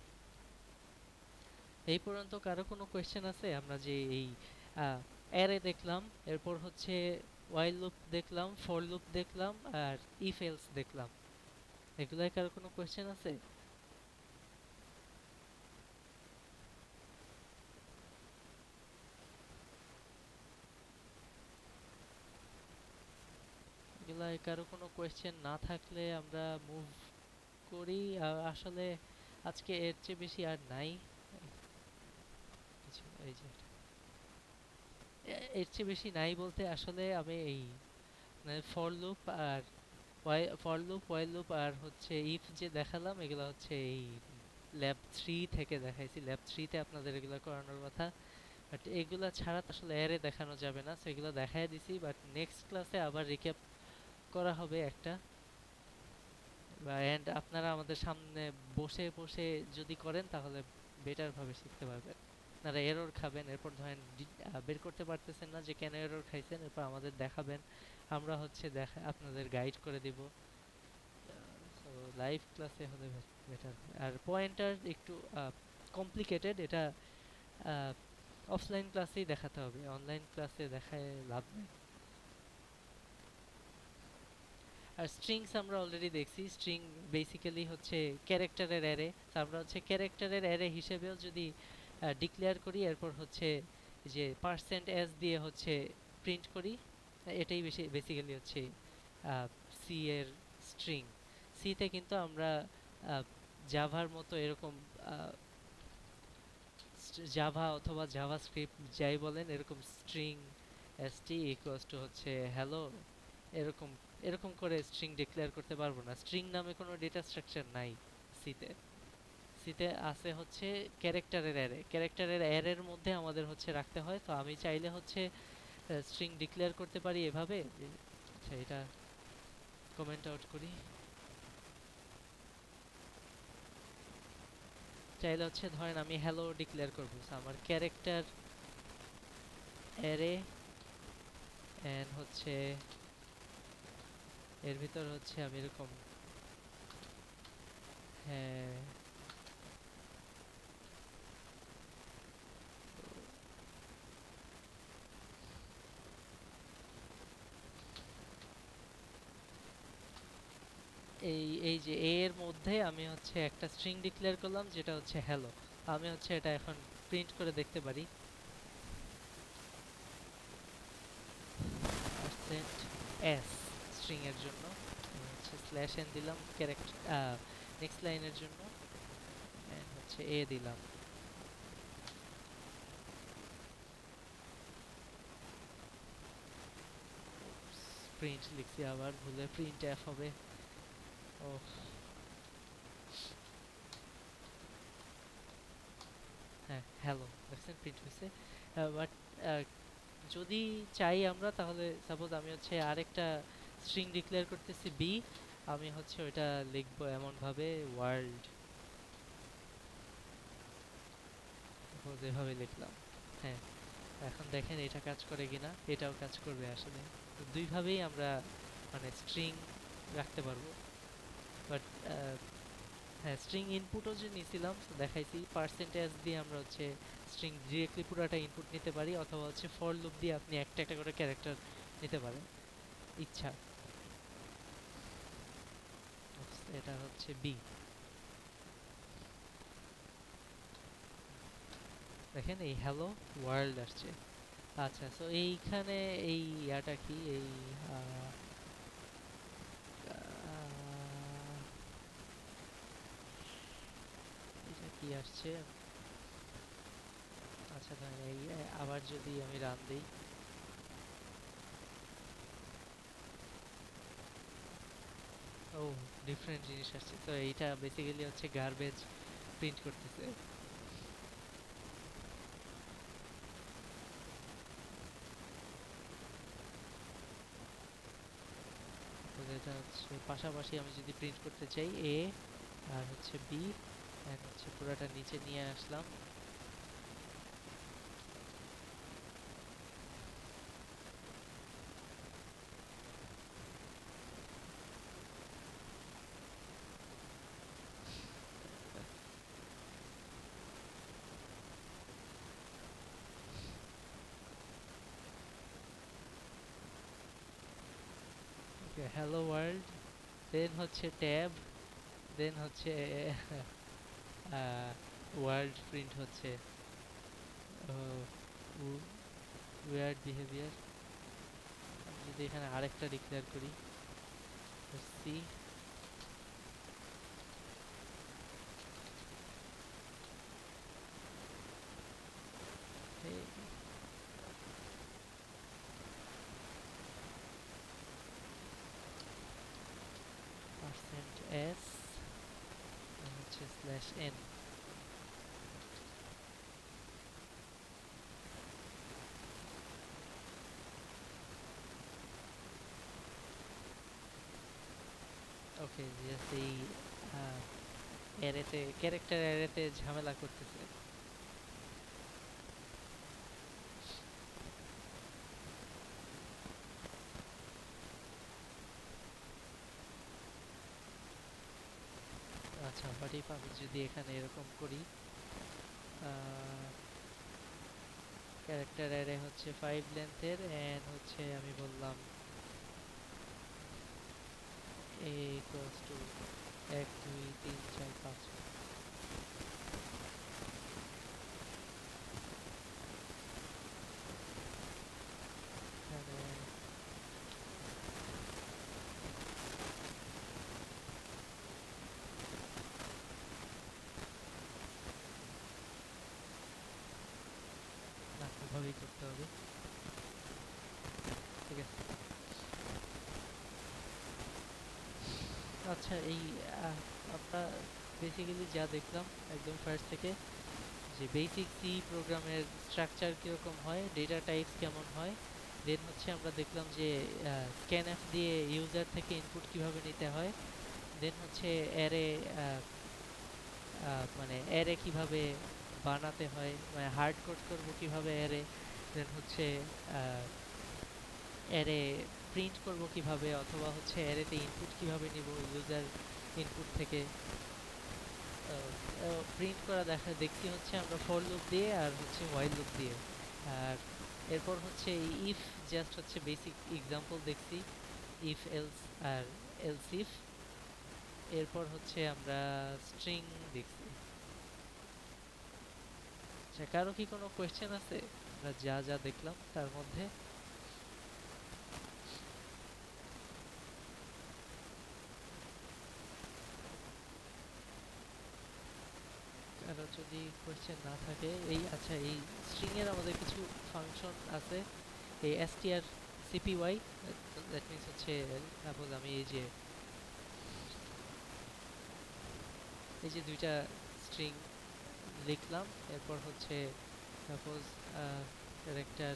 এই পর্যন্ত কারো কোনো কোয়েশ্চেন আছে? আমরা যে এই অ্যারে দেখলাম, এরপর হচ্ছে while লুপ দেখলাম, ফর লুপ দেখলাম, আর if else দেখলাম, এগুলাই কারো কোনো কোয়েশ্চেন আছে? এগুলাই কারো কোনো কোয়েশ্চেন না থাকলে আমরা মুভ করি। আসলে আজকে এর চেয়ে বেশি আর নাই কিছু। এই যে এর চেয়ে বেশি নাই বলতে আসলে আমি এই ফর লুপ আর ফর লুপ হোয়াইল লুপ আর হচ্ছে ইফ যে দেখালাম এগুলো হচ্ছে এই ল্যাব 3 থেকে দেখাইছি। ল্যাব 3 তে আপনাদের এগুলো করানোর কথা, বাট এগুলা ছাড়া তো আসলে অ্যারে দেখানো যাবে না, সো এগুলো দেখাই দিছি। বাট নেক্সট ক্লাসে আবার রিক্যাপ করা হবে একটা, এন্ড আপনারা আমাদের সামনে বসে বসে যদি করেন তাহলে বেটার ভাবে শিখতে পারবেন। আপনারা এরর খাবেন, এরপর ধরেন বের করতে পারতেছেন না যে কেন এরর খাইছেন, এরপর আমাদের দেখাবেন, আমরা হচ্ছে আপনাদের গাইড করে দিব। সো লাইভ ক্লাসে হলে বেটার। আর পয়েন্টার একটু কমপ্লিকেটেড, এটা অফলাইন ক্লাসেই দেখাতে হবে, অনলাইন ক্লাসে দেখায় লাভ নেই। আর স্ট্রিংস আমরা অলরেডি দেখছি, স্ট্রিং বেসিক্যালি হচ্ছে ক্যারেক্টারের অ্যারে। তো আমরা হচ্ছে ক্যারেক্টারের অ্যারে হিসেবেও যদি ডিক্লেয়ার করি, এরপর হচ্ছে যে পার্সেন্ট এস দিয়ে হচ্ছে প্রিন্ট করি, এটাই বেসিক্যালি হচ্ছে সি এর স্ট্রিং। সিতে কিন্তু আমরা জাভার মতো এরকম জাভা অথবা জাভাস্ক্রিপ্ট যাই বলেন এরকম স্ট্রিং এসটি ইকুয়ালস টু হচ্ছে হ্যালো এরকম এরকম করে স্ট্রিং ডিক্লেয়ার করতে পারবো না। স্ট্রিং নামে কোনো ডেটা স্ট্রাকচার নাই সিতে। সিতে আছে হচ্ছে ক্যারেক্টারের অ্যারে, ক্যারেক্টারের অ্যারের মধ্যে আমাদের হচ্ছে রাখতে হয়। তো আমি চাইলে হচ্ছে স্ট্রিং ডিক্লেয়ার করতে পারি এভাবে আচ্ছা এটা কমেন্ট আউট করি। চাইলে হচ্ছে ধরেন আমি হ্যালো ডিক্লেয়ার করবো, আমার ক্যারেক্টার অ্যারে এন্ড হচ্ছে এর ভিতর হচ্ছে আমি এরকম হ্যাঁ এই এই যে এ এর মধ্যে আমি হচ্ছে একটা স্ট্রিং ডিক্লেয়ার করলাম যেটা হচ্ছে হ্যালো। আমি হচ্ছে এটা এখন প্রিন্ট করে দেখতে পারি। পার্সেন্ট এস স্ট্রিং এর জন্য আমি হচ্ছে স্ল্যাশ এন দিলাম, ক্যারেক্টার নেক্সট লাইনের জন্য এন্ড হচ্ছে এ দিলাম। প্রিন্ট লিখছি আবার ভুলে, প্রিন্ট এফ হবে। ও হ্যাঁ হ্যালো দেখছেন প্রিন্ট হয়েছে। বাট যদি চাই আমরা তাহলে সাপোজ আমি হচ্ছে আরেকটা স্ট্রিং ডিক্লেয়ার করতেছি বি, আমি হচ্ছে ওইটা লিখবো এমন ভাবে ওয়ার্ল্ড, সাপোজ এভাবে লিখলাম। হ্যাঁ, এখন দেখেন এটা কাজ করে কিনা, এটাও কাজ করবে আসলে। তো দুইভাবেই আমরা মানে স্ট্রিং রাখতে পারবো। বাট হ্যাঁ, স্ট্রিং ইনপুটও যে নিছিলাম তো দেখাইছি, পার্সেন্টেজ দিয়ে আমরা হচ্ছে স্ট্রিং ডিরেক্টলি পুরাটা ইনপুট নিতে পারি, অথবা হচ্ছে ফর লুপ দিয়ে আপনি একটা একটা করে ক্যারেক্টার নিতে পারেন ইচ্ছা। এটা হচ্ছে বি, দেখেন এই হ্যালো ওয়ার্ল্ড আসছে। আচ্ছা, সো এইখানে এই ইয়াটা কি, এই আহ, আহ, এটা কি আসছে? আচ্ছা দাঁড়ান, এই আবার যদি আমি রান দিই, ও ডিফারেন্ট জিনিস আসছে। তো এইটা বেসিক্যালি হচ্ছে গার্বেজ প্রিন্ট করতেছে। তো এটা হচ্ছে পাশাপাশি আমি যদি প্রিন্ট করতে চাই এ আর হচ্ছে বি, এন্ড হচ্ছে পুরোটা নিচে নিয়ে আসলাম। ওকে, হ্যালো ওয়ার্ল্ড, দেন হচ্ছে ট্যাব, দেন হচ্ছে ওয়ার্ল্ড প্রিন্ট হচ্ছে, ওয়ার্ড বিহেভিয়ার। আমি যদি এখানে আরেকটা ডিক্লেয়ার করি সি, পার্সেন্ট এস হচ্ছে স্ল্যাশ এন। ওকে, জাস্ট এই অ্যারেতে, ক্যারেক্টার অ্যারেতে ঝামেলা করতেছে। আচ্ছা, বাট ইফ আমি যদি এখানে এরকম করি, ক্যারেক্টার অ্যারে হচ্ছে 5 লেন্থের, এন্ড হচ্ছে আমি বললাম a ইকুয়ালস টু 1 2 3 4 5, এখানে না, ওভাবেই করতে হবে। ঠিক আছে। আচ্ছা, এই আমরা বেসিক্যালি যা দেখলাম একদম ফার্স্ট থেকে, যে বেসিক সি প্রোগ্রামের স্ট্রাকচার কীরকম হয়, ডেটা টাইপস কেমন হয়, দেন হচ্ছে আমরা দেখলাম যে স্ক্যানএফ দিয়ে ইউজার থেকে ইনপুট কিভাবে নিতে হয়, দেন হচ্ছে অ্যারে, মানে অ্যারে কিভাবে বানাতে হয়, মানে হার্ড কোড করবো কিভাবে অ্যারে, দেন হচ্ছে অ্যারে প্রিন্ট করব কিভাবে, অথবা হচ্ছে অ্যারেতে ইনপুট কিভাবে নিব ইউজার ইনপুট থেকে। প্রিন্ট করা দেখছি হচ্ছে আমরা ফর লুপ দিয়ে আর হচ্ছে হোয়াইল লুপ দিয়ে। আর এরপর হচ্ছে ইফ, জাস্ট হচ্ছে বেসিক এক্সাম্পল দেখছি, ইফ এলস আর এলস ইফ। এরপর হচ্ছে আমরা স্ট্রিং দেখছি। আচ্ছা, কারো কি কোনো কোয়েশ্চেন আছে আমরা যা যা দেখলাম তার মধ্যে? কারো যদি কোয়েশ্চেন না থাকে, এই আচ্ছা, এই স্ট্রিং এর আমাদের কিছু ফাংশন আছে, এই str cpy, দ্যাট মিন্স হচ্ছে সাপোজ আমি এই যে দুইটা স্ট্রিং লিখলাম, এরপর হচ্ছে suppose character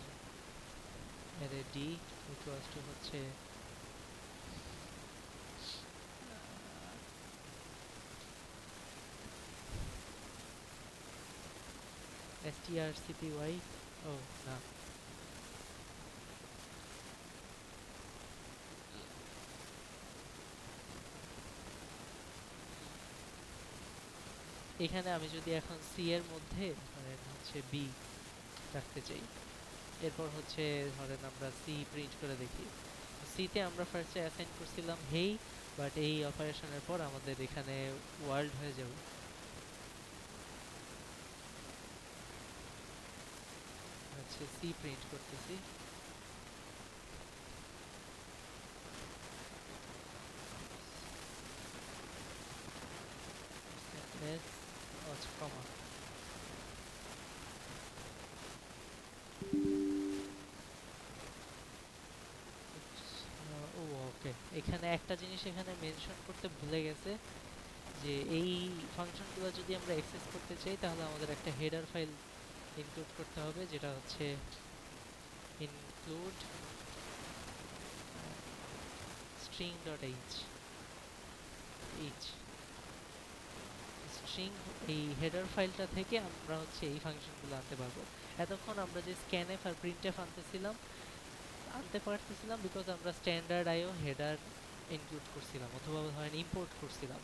array D equals to হচ্ছে strcpy, ও না, এখানে আমি যদি এখন সি এর মধ্যে ধরেন হচ্ছে বি রাখতে চাই, এরপর হচ্ছে ধরেন আমরা সি প্রিন্ট করে দেখি। সিতে আমরা ফার্স্টে অ্যাসাইন করছিলাম হেই, বাট এই অপারেশনের পর আমাদের এখানে ওয়ার্ল্ড হয়ে যাবে। হচ্ছে সি প্রিন্ট করতেছি, এস কমা, ও ওকে, এখানে একটা জিনিস এখানে মেনশন করতে ভুলে গেছে যে এই ফাংশনগুলো যদি আমরা অ্যাক্সেস করতে চাই তাহলে আমাদের একটা হেডার ফাইল ইনক্লুড করতে হবে, যেটা হচ্ছে include string.h string, এই হেডার ফাইলটা থেকে আমরা হচ্ছে এই ফাংশনগুলো আনতে পারবো। এতক্ষণ আমরা যে scanf আর printf আনতে পারতেছিলাম বিকজ আমরা স্ট্যান্ডার্ড আইও হেডার ইনক্লুড করছিলাম অথবা ধরেন ইম্পোর্ট করছিলাম।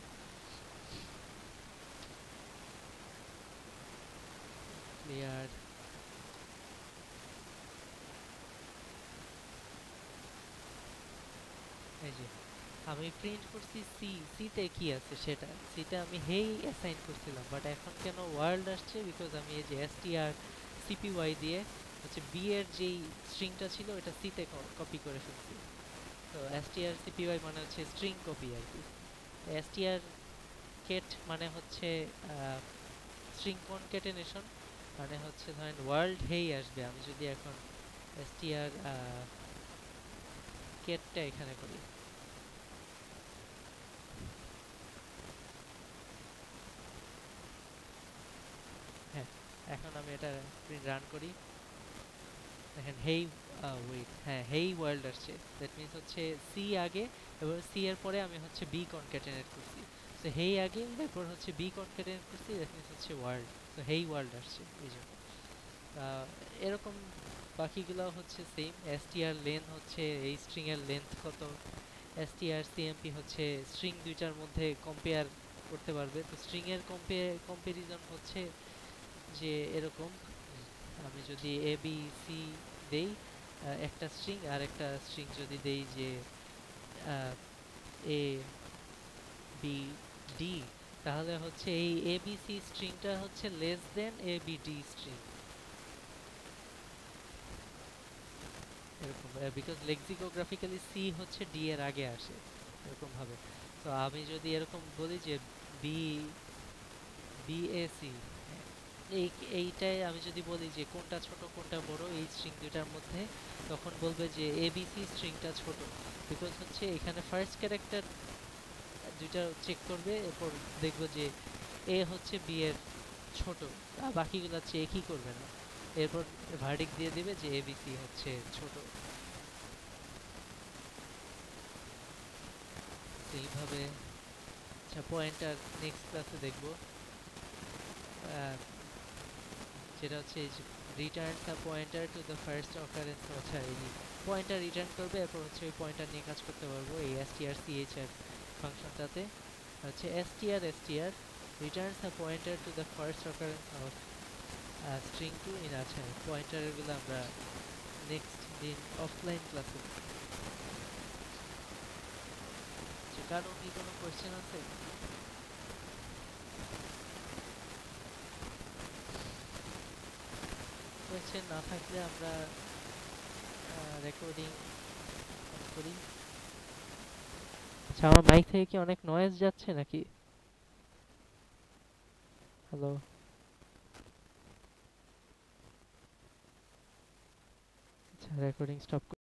ক্লিয়ার, এই যে আমি প্রিন্ট করছি সি, সিতে কি আছে সেটা, সিটা আমি হেই অ্যাসাইন করছিলাম, বাট এখন কেন ওয়ার্ল্ড আসছে, বিকজ আমি এই যে str cpy দিয়ে হচ্ছে বি এর যেই স্ট্রিংটা ছিল এটা সিতে কপি করে ফেলছি। তো str cpy মানে হচ্ছে স্ট্রিং কপি আর কি। str কেট মানে হচ্ছে স্ট্রিং কনক্যাটেনেশন, মানে হচ্ছে ধরেন ওয়ার্ল্ড হেই আসবে, আমি যদি এখন str কেটটা এখানে করি, হ্যাঁ এখন আমি এটা রান করি, দেখেন হেই ওয়েট, হ্যাঁ হেই ওয়ার্ল্ড আসছে, দ্যাট মিন্স হচ্ছে সি আগে, এবার সি এর পরে আমি হচ্ছে বি কনক্যাটেনেট করছি, সো হেই আগে এরপর হচ্ছে বি কনক্যাটেনেট করছি, দ্যাট মিন্স হচ্ছে ওয়ার্ল্ড, সো হেই ওয়ার্ল্ড আসছে এই জন্য। এরকম বাকিগুলো হচ্ছে সেম, str লেন হচ্ছে এই স্ট্রিং এর লেন্থ কত, str cmp হচ্ছে স্ট্রিং দুইটার মধ্যে কম্পেয়ার করতে পারবে, তো স্ট্রিং এর কম্পারিজন হচ্ছে যে এরকম, আমি যদি এ বি সি দেই একটা স্ট্রিং, আর একটা স্ট্রিং যদি দেই যে এ বি ডি, তাহলে হচ্ছে এই এ বি সি স্ট্রিংটা হচ্ছে less than A B D string, এরকম, বিকজ লেক্সিকোগ্রাফিক্যালি সি হচ্ছে ডি এর আগে আসে এরকম ভাবে। তো আমি যদি এরকম বলি যে বি বিএসি, এই এইটাই আমি যদি বলি যে কোনটা ছোট কোনটা বড় এই স্ট্রিং দুইটার মধ্যে, তখন বলবে যে এবিসি স্ট্রিংটা ছোট, বিকজ হচ্ছে এখানে ফার্স্ট ক্যারেক্টার দুইটা চেক করবে, এরপর দেখবে যে এ হচ্ছে বি এর ছোট, আর বাকিগুলো চেকই করবে না, এরপর ভার্ডিক্ট দিয়ে দিবে যে এবিসি হচ্ছে ছোট। এইভাবে আচ্ছা পয়েন্টার নেক্সট ক্লাসে দেখবো, যেটা হচ্ছে Returns a pointer to the first occurrence, আচ্ছা এই পয়েন্টার রিটার্ন করবে, এরপর হচ্ছে ওই পয়েন্টার নিয়ে কাজ করতে পারবো এই strchr ফাংশনটাতে, হচ্ছে str returns a pointer to the first occurrence of string to in, আচ্ছা পয়েন্টারগুলো আমরা নেক্সট দিন অফলাইন ক্লাসে। কারণ কি কোনো কোয়েশ্চেন আছে? কোয়েশ্চেন না থাকলে আমরা রেকর্ডিং করি। আচ্ছা আমার মাইক থেকে কি অনেক নয়েজ যাচ্ছে নাকি? হ্যালো, আচ্ছা রেকর্ডিং স্টপ